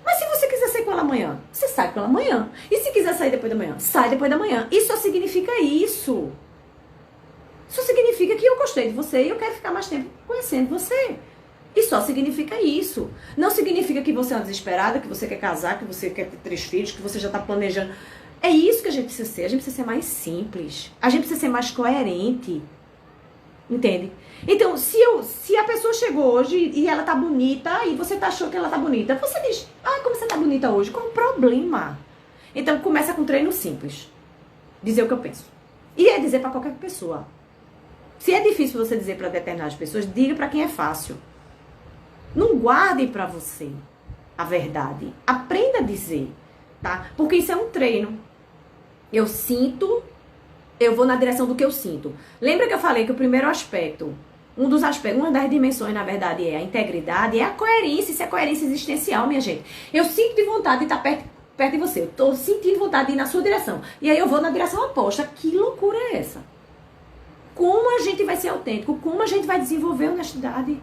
Mas se você quiser sair com ela amanhã, você sai com ela amanhã. E se quiser sair depois da manhã, sai depois da manhã. Isso só significa isso. Isso significa que eu gostei de você e eu quero ficar mais tempo conhecendo você. E só significa isso. Não significa que você é uma desesperada, que você quer casar, que você quer ter 3 filhos, que você já está planejando. É isso que a gente precisa ser. A gente precisa ser mais simples. A gente precisa ser mais coerente. Entende? Então, se a pessoa chegou hoje e ela tá bonita e você achou que ela tá bonita, você diz, como você tá bonita hoje? Qual o problema? Então, começa com um treino simples. Dizer o que eu penso. E é dizer pra qualquer pessoa. Se é difícil você dizer pra determinadas pessoas, diga pra quem é fácil. Não guarde pra você a verdade. Aprenda a dizer, tá? Porque isso é um treino. Eu sinto, eu vou na direção do que eu sinto. Lembra que eu falei que o primeiro aspecto, uma das dimensões, na verdade, é a integridade, é a coerência. Isso é coerência existencial, minha gente. Eu sinto de vontade de estar perto de você. Eu tô sentindo vontade de ir na sua direção. E aí eu vou na direção oposta. Que loucura é essa? Como a gente vai ser autêntico? Como a gente vai desenvolver honestidade?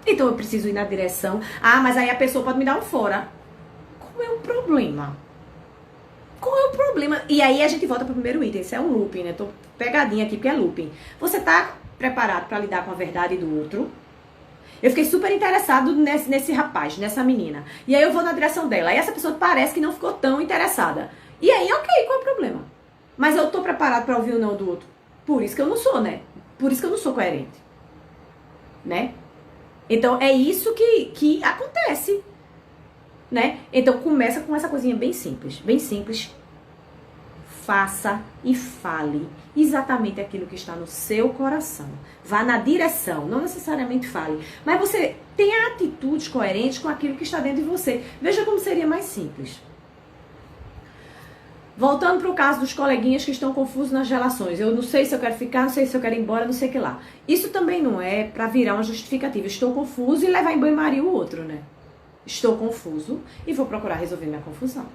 Então eu preciso ir na direção. Mas aí a pessoa pode me dar um fora. Qual é o problema? Qual é o problema? E aí a gente volta pro primeiro item. Isso é um looping, né? Tô pegadinha aqui porque é looping. Você tá preparado para lidar com a verdade do outro? Eu fiquei super interessado nesse rapaz, nessa menina. E aí eu vou na direção dela. Aí essa pessoa parece que não ficou tão interessada. E aí, ok, qual é o problema? Mas eu tô preparado para ouvir o não do outro. Por isso que eu não sou, né? Por isso que eu não sou coerente. Né? Então, é isso que acontece. Né? Então, começa com essa coisinha bem simples. Bem simples. Faça e fale exatamente aquilo que está no seu coração. Vá na direção, não necessariamente fale. Mas você tenha atitudes coerentes com aquilo que está dentro de você. Veja como seria mais simples. Voltando para o caso dos coleguinhas que estão confusos nas relações. Eu não sei se eu quero ficar, não sei se eu quero ir embora, não sei o que lá. Isso também não é para virar uma justificativa. Estou confuso e levar em banho-maria o outro, né? Estou confuso e vou procurar resolver minha confusão.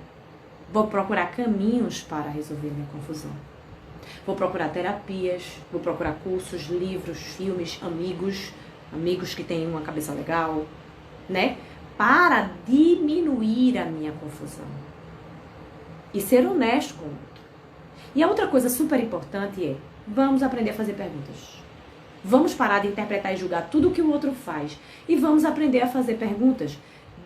Vou procurar caminhos para resolver minha confusão. Vou procurar terapias, vou procurar cursos, livros, filmes, amigos que têm uma cabeça legal, né? Para diminuir a minha confusão. E ser honesto com o outro. E a outra coisa super importante é, vamos aprender a fazer perguntas. Vamos parar de interpretar e julgar tudo que o outro faz. E vamos aprender a fazer perguntas.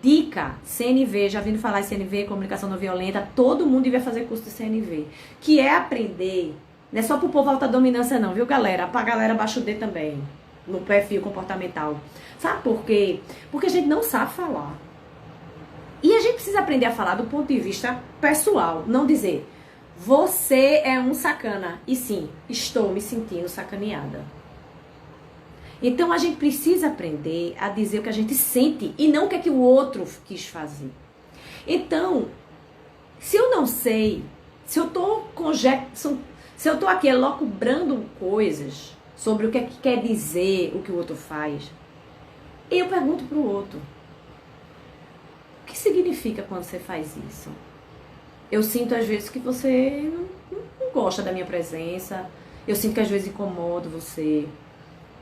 Dica, CNV, já vindo falar em CNV, comunicação não violenta, todo mundo devia fazer curso de CNV. Que é aprender, não é só pro povo alta dominância não, viu galera? Pra galera baixo D também, no perfil comportamental. Sabe por quê? Porque a gente não sabe falar. E a gente precisa aprender a falar do ponto de vista pessoal, não dizer, você é um sacana. E sim, estou me sentindo sacaneada. Então a gente precisa aprender a dizer o que a gente sente e não o que é que o outro quis fazer. Então, se eu não sei, se eu tô aqui elocubrando coisas sobre o que é que quer dizer o que o outro faz, eu pergunto pro outro. O que significa quando você faz isso? Eu sinto às vezes que você não gosta da minha presença. Eu sinto que às vezes incomodo você.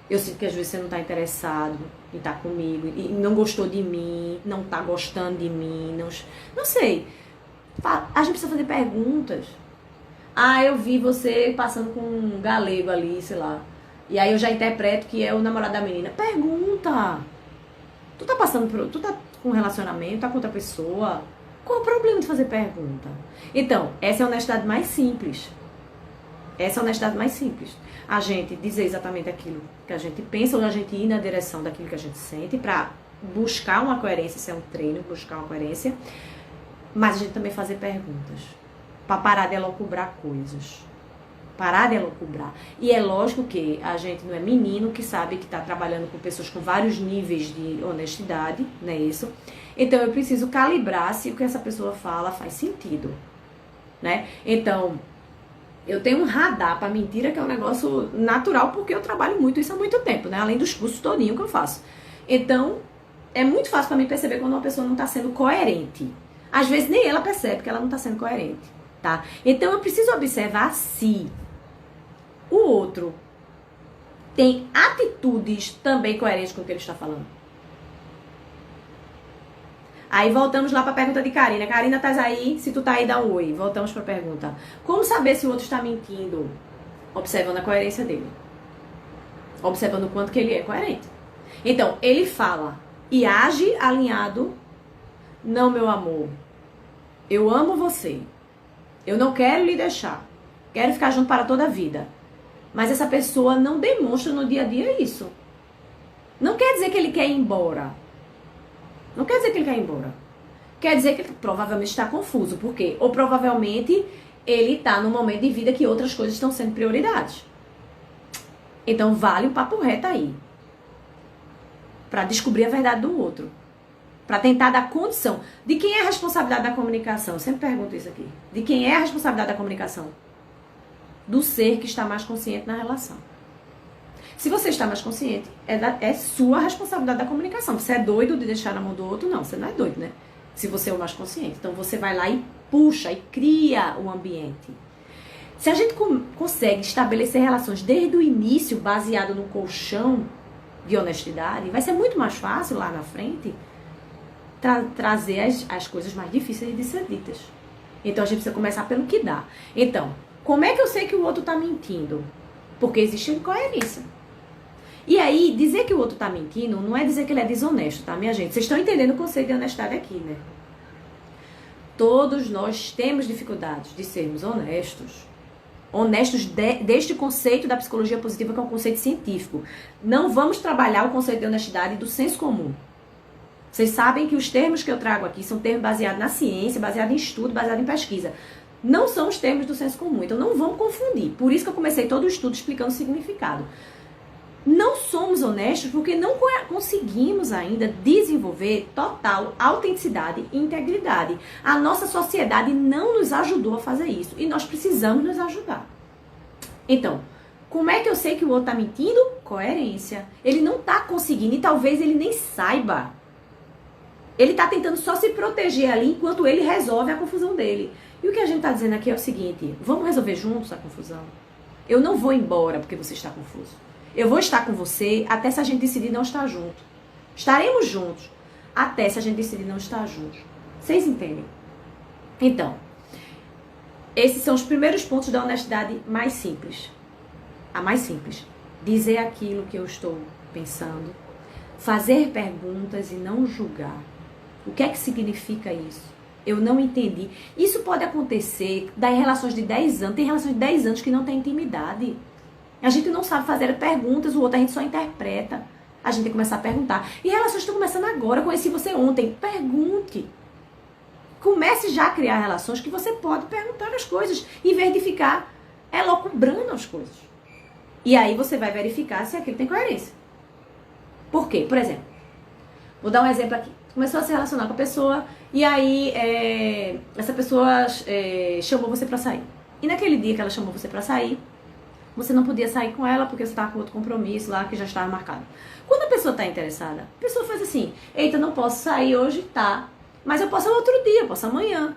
Eu sinto que às vezes você não está interessado em estar comigo, e não gostou de mim, não está gostando de mim, não sei. A gente precisa fazer perguntas. Eu vi você passando com um galego ali, sei lá. E aí eu já interpreto que é o namorado da menina. Pergunta. Tu tá com um relacionamento, tá com outra pessoa? Qual é o problema de fazer pergunta? Então, essa é a honestidade mais simples. Essa é a honestidade mais simples. A gente dizer exatamente aquilo que a gente pensa, ou a gente ir na direção daquilo que a gente sente, para buscar uma coerência, isso é um treino, buscar uma coerência, mas a gente também fazer perguntas, para parar de elocubrar coisas. Parar de elocubrar. E é lógico que a gente não é menino que sabe que está trabalhando com pessoas com vários níveis de honestidade, não é isso? Então eu preciso calibrar se o que essa pessoa fala faz sentido, né? Então, eu tenho um radar para mentira, que é um negócio natural, porque eu trabalho muito isso há muito tempo, né? Além dos cursos todinho que eu faço. Então, é muito fácil para mim perceber quando uma pessoa não está sendo coerente. Às vezes nem ela percebe que ela não está sendo coerente, tá? Então, eu preciso observar se o outro tem atitudes também coerentes com o que ele está falando. Aí voltamos lá para a pergunta de Karina. Karina, estás aí? Se tu tá aí, dá um oi. Voltamos para a pergunta. Como saber se o outro está mentindo? Observando a coerência dele. Observando o quanto que ele é coerente. Então, ele fala e age alinhado. Não, meu amor, eu amo você. Eu não quero lhe deixar. Quero ficar junto para toda a vida. Mas essa pessoa não demonstra no dia a dia isso. Não quer dizer que ele quer ir embora. Não quer dizer que ele quer ir embora. Quer dizer que ele provavelmente está confuso. Por quê? Ou provavelmente ele está num momento de vida que outras coisas estão sendo prioridades. Então vale o papo reto aí. Para descobrir a verdade do outro. Para tentar dar condição. De quem é a responsabilidade da comunicação? Eu sempre pergunto isso aqui. De quem é a responsabilidade da comunicação? Do ser que está mais consciente na relação. Se você está mais consciente, é sua responsabilidade da comunicação. Você é doido de deixar na mão do outro? Não, você não é doido, né? Se você é o mais consciente. Então você vai lá e puxa e cria o ambiente. Se a gente consegue estabelecer relações desde o início, baseado no colchão de honestidade, vai ser muito mais fácil lá na frente trazer as coisas mais difíceis de ser ditas. Então a gente precisa começar pelo que dá. Então, como é que eu sei que o outro está mentindo? Porque existe incoerência. E aí, dizer que o outro está mentindo não é dizer que ele é desonesto, tá, minha gente? Vocês estão entendendo o conceito de honestidade aqui, né? Todos nós temos dificuldades de sermos honestos. Honestos deste conceito da psicologia positiva, que é um conceito científico. Não vamos trabalhar o conceito de honestidade do senso comum. Vocês sabem que os termos que eu trago aqui são termos baseados na ciência, baseados em estudo, baseados em pesquisa. Não são os termos do senso comum, então não vamos confundir. Por isso que eu comecei todo o estudo explicando o significado. Não somos honestos porque não conseguimos ainda desenvolver total autenticidade e integridade. A nossa sociedade não nos ajudou a fazer isso e nós precisamos nos ajudar. Então, como é que eu sei que o outro está mentindo? Coerência. Ele não está conseguindo e talvez ele nem saiba. Ele está tentando só se proteger ali enquanto ele resolve a confusão dele. E o que a gente está dizendo aqui é o seguinte: vamos resolver juntos a confusão. Eu não vou embora porque você está confuso. Eu vou estar com você até se a gente decidir não estar junto. Estaremos juntos até se a gente decidir não estar juntos. Vocês entendem? Então, esses são os primeiros pontos da honestidade mais simples. A mais simples. Dizer aquilo que eu estou pensando. Fazer perguntas e não julgar. O que é que significa isso? Eu não entendi. Isso pode acontecer em relações de 10 anos. Tem relações de 10 anos que não tem intimidade. A gente não sabe fazer perguntas, o outro a gente só interpreta. A gente tem que começar a perguntar. E relações estão começando agora. Eu conheci você ontem. Pergunte. Comece já a criar relações que você pode perguntar as coisas, em vez de ficar elocubrando as coisas. E aí você vai verificar se aquilo tem coerência. Por quê? Por exemplo, vou dar um exemplo aqui. Começou a se relacionar com a pessoa e aí essa pessoa chamou você pra sair. E naquele dia que ela chamou você pra sair, você não podia sair com ela porque você estava com outro compromisso lá que já estava marcado. Quando a pessoa está interessada, a pessoa faz assim: eita, não posso sair hoje, tá? Mas eu posso outro dia, eu posso amanhã.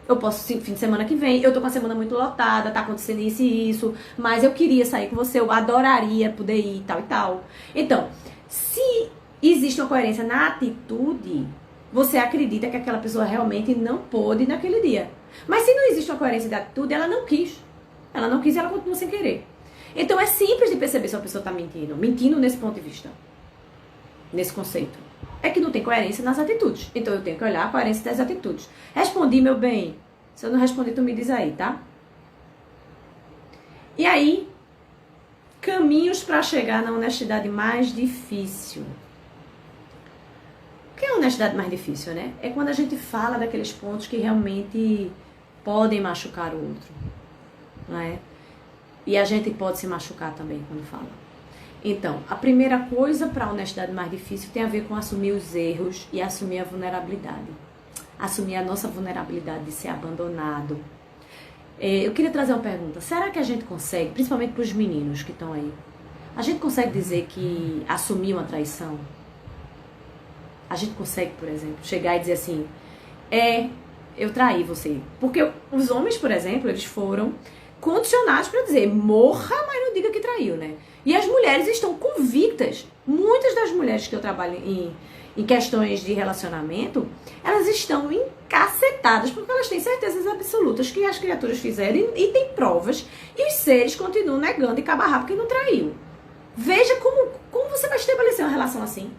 Eu posso fim de semana que vem, eu tô com a semana muito lotada, tá acontecendo isso e isso, mas eu queria sair com você, eu adoraria poder ir e tal e tal. Então, se existe uma coerência na atitude, você acredita que aquela pessoa realmente não pôde naquele dia. Mas se não existe uma coerência de atitude, ela não quis. Ela não quis e ela continua sem querer. Então é simples de perceber se a pessoa está mentindo. Mentindo nesse ponto de vista. Nesse conceito. É que não tem coerência nas atitudes. Então eu tenho que olhar a coerência das atitudes. Respondi, meu bem. Se eu não respondi, tu me diz aí, tá? E aí, caminhos para chegar na honestidade mais difícil. O que é a honestidade mais difícil, né? É quando a gente fala daqueles pontos que realmente podem machucar o outro. Não é? E a gente pode se machucar também quando fala. Então, a primeira coisa para a honestidade mais difícil tem a ver com assumir os erros e assumir a vulnerabilidade. Assumir a nossa vulnerabilidade de ser abandonado. Eu queria trazer uma pergunta. Será que a gente consegue, principalmente para os meninos que estão aí, a gente consegue dizer que assumir uma traição? A gente consegue, por exemplo, chegar e dizer assim: eu traí você. Porque os homens, por exemplo, eles foram condicionados para dizer: morra, mas não diga que traiu, né? E as mulheres estão convictas. Muitas das mulheres que eu trabalho em questões de relacionamento, elas estão encacetadas porque elas têm certezas absolutas que as criaturas fizeram e tem provas, e os seres continuam negando e cabarrar porque não traiu. Veja como você vai estabelecer uma relação assim.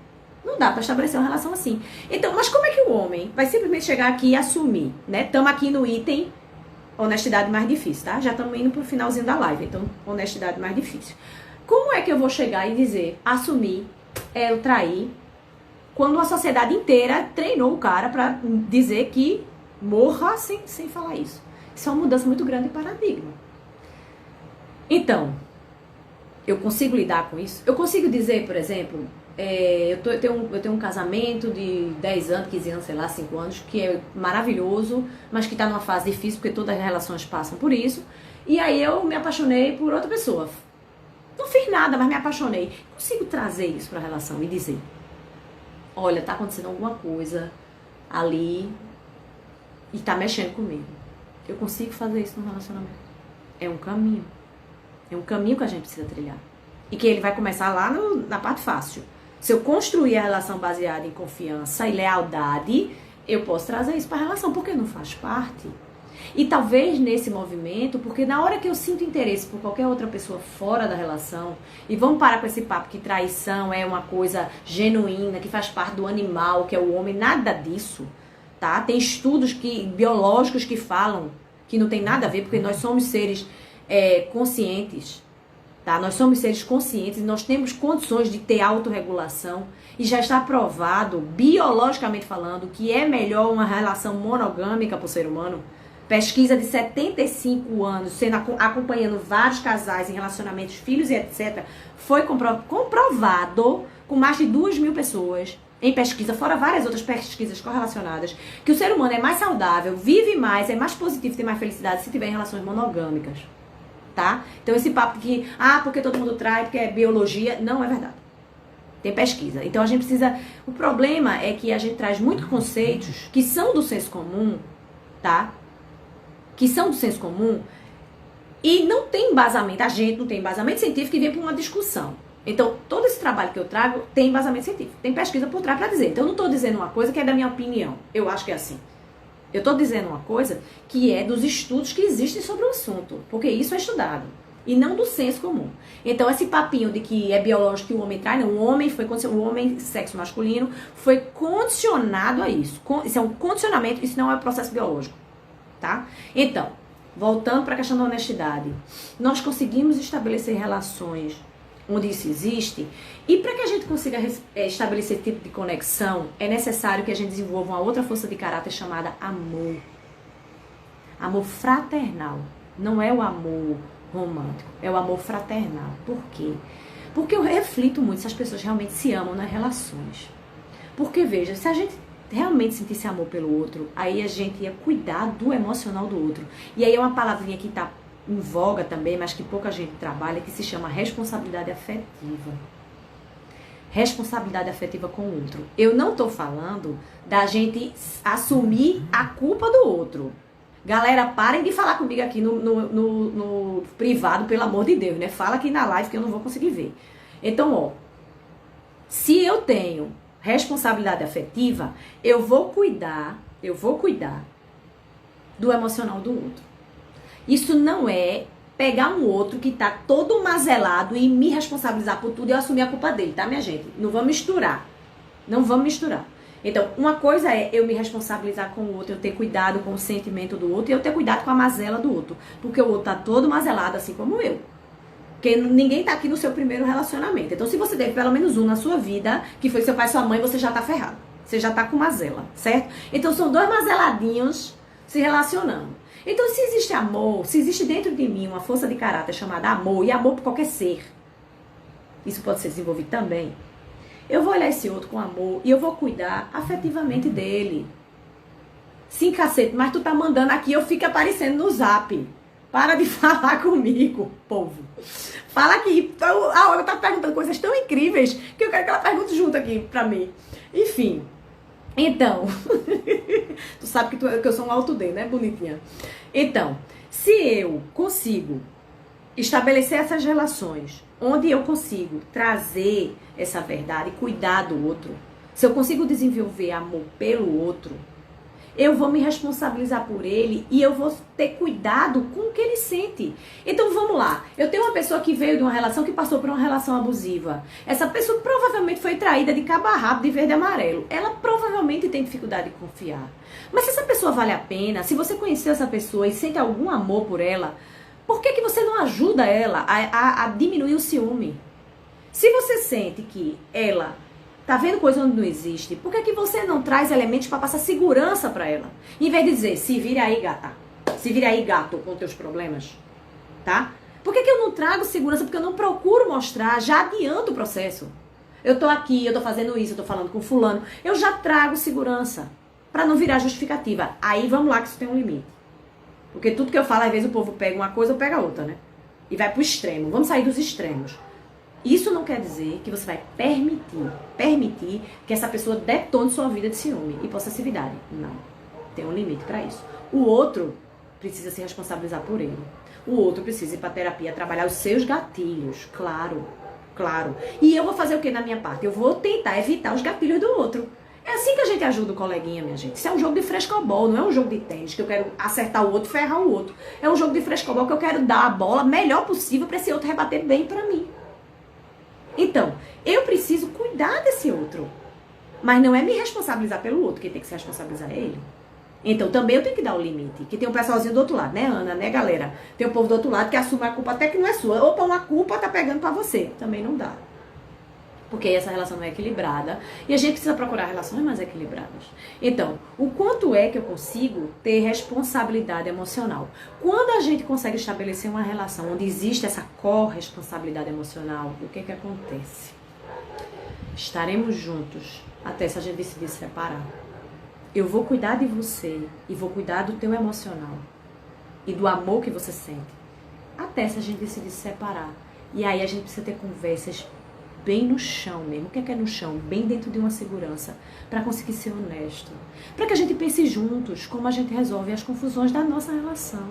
Não dá para estabelecer uma relação assim. Então, mas como é que o homem vai simplesmente chegar aqui e assumir, né? Estamos aqui no item honestidade mais difícil, tá? Já estamos indo pro finalzinho da live, então honestidade mais difícil. Como é que eu vou chegar e dizer, assumir, eu trair, quando a sociedade inteira treinou o cara para dizer que morra sem falar isso? Isso é uma mudança muito grande de paradigma. Então, eu consigo lidar com isso? Eu consigo dizer, por exemplo, eu tenho um casamento de 10 anos, 15 anos, sei lá, 5 anos, que é maravilhoso, mas que está numa fase difícil, porque todas as relações passam por isso. E aí eu me apaixonei por outra pessoa. Não fiz nada, mas me apaixonei. Consigo trazer isso para a relação e dizer, olha, tá acontecendo alguma coisa ali e tá mexendo comigo. Eu consigo fazer isso no relacionamento. É um caminho. É um caminho que a gente precisa trilhar. E que ele vai começar lá na parte fácil. Se eu construir a relação baseada em confiança e lealdade, eu posso trazer isso para a relação, porque não faz parte. E talvez nesse movimento, porque na hora que eu sinto interesse por qualquer outra pessoa fora da relação, e vamos parar com esse papo que traição é uma coisa genuína, que faz parte do animal, que é o homem, nada disso, tá? Tem estudos biológicos que falam que não tem nada a ver, porque nós somos seres conscientes, tá? Nós somos seres conscientes, nós temos condições de ter autorregulação e já está provado, biologicamente falando, que é melhor uma relação monogâmica para o ser humano. Pesquisa de 75 anos, acompanhando vários casais em relacionamentos, filhos e etc., foi comprovado com mais de 2.000 pessoas em pesquisa, fora várias outras pesquisas correlacionadas, que o ser humano é mais saudável, vive mais, é mais positivo, tem mais felicidade se tiver em relações monogâmicas. Tá? Então esse papo que, porque todo mundo trai, porque é biologia, não é verdade. Tem pesquisa. Então a gente precisa... O problema é que a gente traz muitos conceitos que são do senso comum, tá? Que são do senso comum e não tem embasamento. A gente não tem embasamento científico e vem para uma discussão. Então todo esse trabalho que eu trago tem embasamento científico. Tem pesquisa por trás para dizer. Então eu não estou dizendo uma coisa que é da minha opinião. Eu acho que é assim. Eu estou dizendo uma coisa que é dos estudos que existem sobre o assunto, porque isso é estudado, e não do senso comum. Então, esse papinho de que é biológico que o homem trai, não, o homem, sexo masculino, foi condicionado a isso. Isso é um condicionamento, isso não é um processo biológico, tá? Então, voltando para a questão da honestidade, nós conseguimos estabelecer relações onde isso existe, e para que a gente consiga estabelecer esse tipo de conexão, é necessário que a gente desenvolva uma outra força de caráter chamada amor. Amor fraternal. Não é o amor romântico, é o amor fraternal. Por quê? Porque eu reflito muito se as pessoas realmente se amam nas relações. Porque, veja, se a gente realmente sentisse amor pelo outro, aí a gente ia cuidar do emocional do outro. E aí é uma palavrinha que está em voga também, mas que pouca gente trabalha, que se chama responsabilidade afetiva. Responsabilidade afetiva com o outro. Eu não tô falando da gente assumir a culpa do outro. Galera, parem de falar comigo aqui no privado, pelo amor de Deus, né? Fala aqui na live que eu não vou conseguir ver. Então, se eu tenho responsabilidade afetiva, eu vou cuidar do emocional do outro. Isso não é pegar um outro que tá todo mazelado e me responsabilizar por tudo e eu assumir a culpa dele, tá, minha gente? Não vamos misturar. Não vamos misturar. Então, uma coisa é eu me responsabilizar com o outro, eu ter cuidado com o sentimento do outro e eu ter cuidado com a mazela do outro. Porque o outro tá todo mazelado, assim como eu. Porque ninguém tá aqui no seu primeiro relacionamento. Então, se você teve pelo menos um na sua vida, que foi seu pai e sua mãe, você já tá ferrado. Você já tá com mazela, certo? Então, são dois mazeladinhos se relacionando. Então, se existe amor, se existe dentro de mim uma força de caráter chamada amor, e amor por qualquer ser, isso pode ser desenvolvido também, eu vou olhar esse outro com amor e eu vou cuidar afetivamente dele. Sim, cacete, mas tu tá mandando aqui, eu fico aparecendo no zap. Para de falar comigo, povo. Fala aqui. A Olga tá perguntando coisas tão incríveis que eu quero que ela pergunte junto aqui pra mim. Enfim. Então, tu sabe que eu sou um alto D, né, bonitinha? Então, se eu consigo estabelecer essas relações, onde eu consigo trazer essa verdade, cuidar do outro, se eu consigo desenvolver amor pelo outro, eu vou me responsabilizar por ele e eu vou ter cuidado com o que ele sente. Então vamos lá, eu tenho uma pessoa que veio de uma relação que passou por uma relação abusiva. Essa pessoa provavelmente foi traída de cabo a rabo, de verde e amarelo. Ela provavelmente tem dificuldade de confiar. Mas se essa pessoa vale a pena, se você conheceu essa pessoa e sente algum amor por ela, por que você não ajuda ela a diminuir o ciúme? Se você sente que ela tá vendo coisa onde não existe, por que você não traz elementos para passar segurança para ela? Em vez de dizer, se vira aí, gata. Se vira aí, gato, com teus problemas. Tá? Por que eu não trago segurança? Porque eu não procuro mostrar, já adianto o processo. Eu tô aqui, eu tô fazendo isso, eu tô falando com fulano. Eu já trago segurança. Para não virar justificativa. Aí vamos lá que isso tem um limite. Porque tudo que eu falo, às vezes o povo pega uma coisa ou pega outra, né? E vai pro extremo. Vamos sair dos extremos. Isso não quer dizer que você vai permitir que essa pessoa detone sua vida de ciúme e possessividade. Não. Tem um limite para isso. O outro precisa se responsabilizar por ele. O outro precisa ir pra terapia, trabalhar os seus gatilhos. Claro, claro. E eu vou fazer o que na minha parte? Eu vou tentar evitar os gatilhos do outro. É assim que a gente ajuda o coleguinha, minha gente. Isso é um jogo de frescobol, não é um jogo de tênis que eu quero acertar o outro e ferrar o outro. É um jogo de frescobol que eu quero dar a bola melhor possível para esse outro rebater bem para mim. Então, eu preciso cuidar desse outro. Mas não é me responsabilizar pelo outro, quem tem que se responsabilizar é ele. Então, também eu tenho que dar o limite. Que tem um pessoalzinho do outro lado, né, Ana, né, galera? Tem o povo do outro lado que assume a culpa até que não é sua. Opa, uma culpa tá pegando pra você. Também não dá. Porque essa relação não é equilibrada. E a gente precisa procurar relações mais equilibradas. Então, o quanto é que eu consigo ter responsabilidade emocional? Quando a gente consegue estabelecer uma relação onde existe essa corresponsabilidade emocional, o que é que acontece? Estaremos juntos até se a gente decidir se separar. Eu vou cuidar de você e vou cuidar do teu emocional e do amor que você sente até se a gente decidir se separar. E aí a gente precisa ter conversas bem no chão mesmo. O que é no chão? Bem dentro de uma segurança, para conseguir ser honesto. Para que a gente pense juntos como a gente resolve as confusões da nossa relação.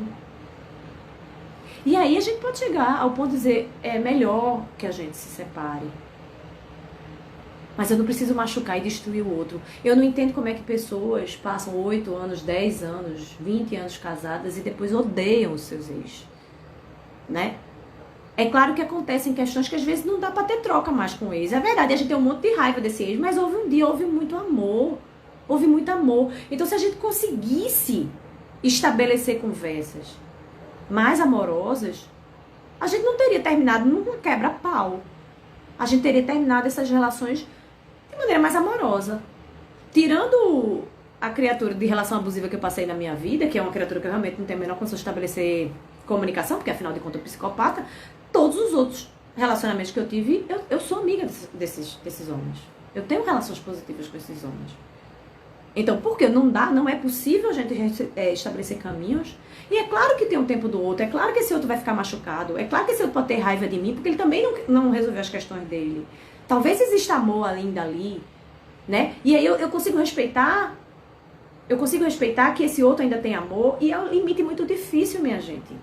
E aí a gente pode chegar ao ponto de dizer, é melhor que a gente se separe. Mas eu não preciso machucar e destruir o outro. Eu não entendo como é que pessoas passam 8 anos, 10 anos, 20 anos casadas e depois odeiam os seus ex. Né? É claro que acontecem questões que às vezes não dá pra ter troca mais com o ex. É verdade, a gente tem um monte de raiva desse ex, mas houve um dia, houve muito amor. Houve muito amor. Então, se a gente conseguisse estabelecer conversas mais amorosas, a gente não teria terminado num quebra-pau. A gente teria terminado essas relações de maneira mais amorosa. Tirando a criatura de relação abusiva que eu passei na minha vida, que é uma criatura que eu realmente não tenho a menor condição de estabelecer comunicação, porque afinal de contas eu sou psicopata, todos os outros relacionamentos que eu tive, eu sou amiga desses homens. Eu tenho relações positivas com esses homens. Então, por que não dá? Não é possível a gente estabelecer caminhos. E é claro que tem um tempo do outro, é claro que esse outro vai ficar machucado, é claro que esse outro pode ter raiva de mim, porque ele também não resolveu as questões dele. Talvez exista amor além dali, né? E aí eu consigo respeitar que esse outro ainda tem amor, e é um limite muito difícil, minha gente.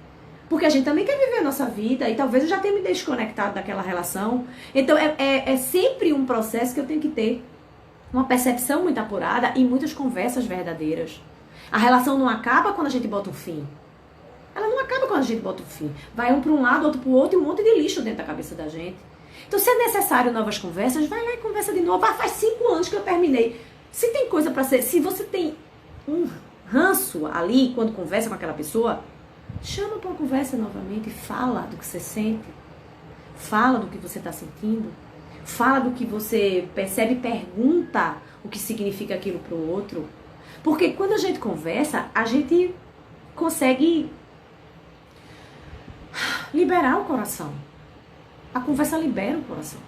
Porque a gente também quer viver a nossa vida, e talvez eu já tenha me desconectado daquela relação. Então, é sempre um processo que eu tenho que ter uma percepção muito apurada e muitas conversas verdadeiras. A relação não acaba quando a gente bota um fim. Ela não acaba quando a gente bota um fim. Vai um para um lado, outro para o outro, e um monte de lixo dentro da cabeça da gente. Então, se é necessário novas conversas, vai lá e conversa de novo. Faz 5 anos que eu terminei. Se tem coisa para ser... Se você tem um ranço ali, quando conversa com aquela pessoa, chama para uma conversa novamente e fala do que você sente. Fala do que você está sentindo. Fala do que você percebe, pergunta o que significa aquilo para o outro. Porque quando a gente conversa, a gente consegue liberar o coração. A conversa libera o coração.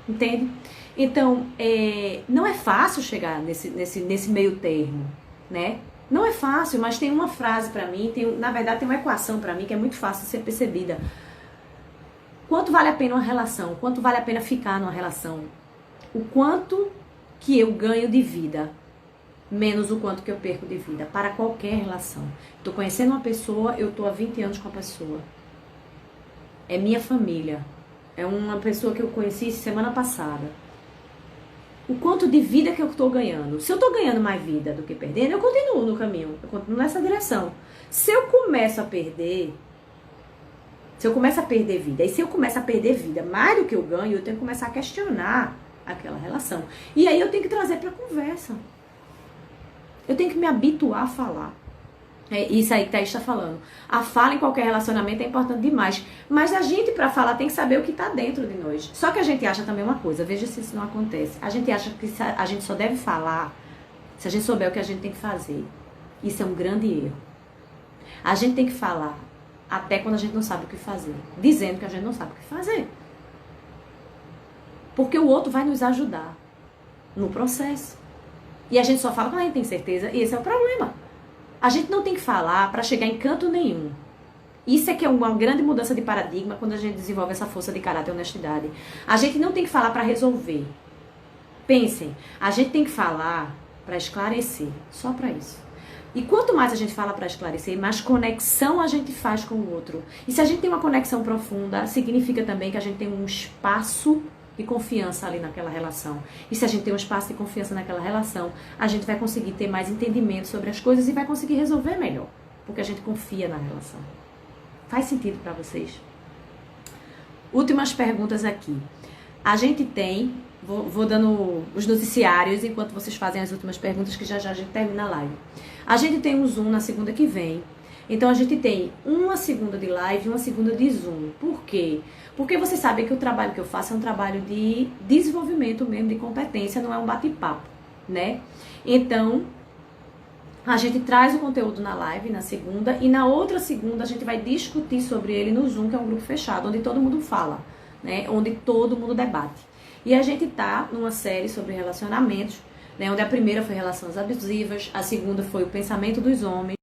Entende? Então, não é fácil chegar nesse meio termo, né? Não é fácil, mas tem uma frase para mim, na verdade tem uma equação para mim que é muito fácil de ser percebida. Quanto vale a pena uma relação? Quanto vale a pena ficar numa relação? O quanto que eu ganho de vida, menos o quanto que eu perco de vida, para qualquer relação. Estou conhecendo uma pessoa, eu estou há 20 anos com a pessoa. É minha família. É uma pessoa que eu conheci semana passada. o quanto de vida que eu estou ganhando. Se eu estou ganhando mais vida do que perdendo, eu continuo no caminho, eu continuo nessa direção. Se eu começo a perder vida, e se eu começo a perder vida mais do que eu ganho, eu tenho que começar a questionar aquela relação. E aí eu tenho que trazer para conversa. Eu tenho que me habituar a falar. É isso aí que Thaís está falando. A fala em qualquer relacionamento é importante demais. Mas a gente, para falar, tem que saber o que está dentro de nós. Só que a gente acha também uma coisa, veja se isso não acontece. A gente acha que a gente só deve falar se a gente souber o que a gente tem que fazer. Isso é um grande erro. A gente tem que falar até quando a gente não sabe o que fazer. Dizendo que a gente não sabe o que fazer. Porque o outro vai nos ajudar no processo. E a gente só fala quando a gente tem certeza. E esse é o problema. A gente não tem que falar para chegar em canto nenhum. Isso é que é uma grande mudança de paradigma quando a gente desenvolve essa força de caráter e honestidade. A gente não tem que falar para resolver. Pensem, a gente tem que falar para esclarecer. Só para isso. E quanto mais a gente fala para esclarecer, mais conexão a gente faz com o outro. E se a gente tem uma conexão profunda, significa também que a gente tem um espaço de confiança ali naquela relação. E se a gente tem um espaço de confiança naquela relação, a gente vai conseguir ter mais entendimento sobre as coisas e vai conseguir resolver melhor. Porque a gente confia na relação. Faz sentido para vocês? Últimas perguntas aqui. A gente tem... Vou dando os noticiários enquanto vocês fazem as últimas perguntas, que já já a gente termina a live. A gente tem um Zoom na segunda que vem. Então a gente tem uma segunda de live e uma segunda de Zoom. Por quê? Porque vocês sabem que o trabalho que eu faço é um trabalho de desenvolvimento mesmo, de competência, não é um bate-papo, né? Então, a gente traz o conteúdo na live, na segunda, e na outra segunda a gente vai discutir sobre ele no Zoom, que é um grupo fechado, onde todo mundo fala, né? Onde todo mundo debate. E a gente tá numa série sobre relacionamentos, né? Onde a primeira foi relações abusivas, a segunda foi o pensamento dos homens,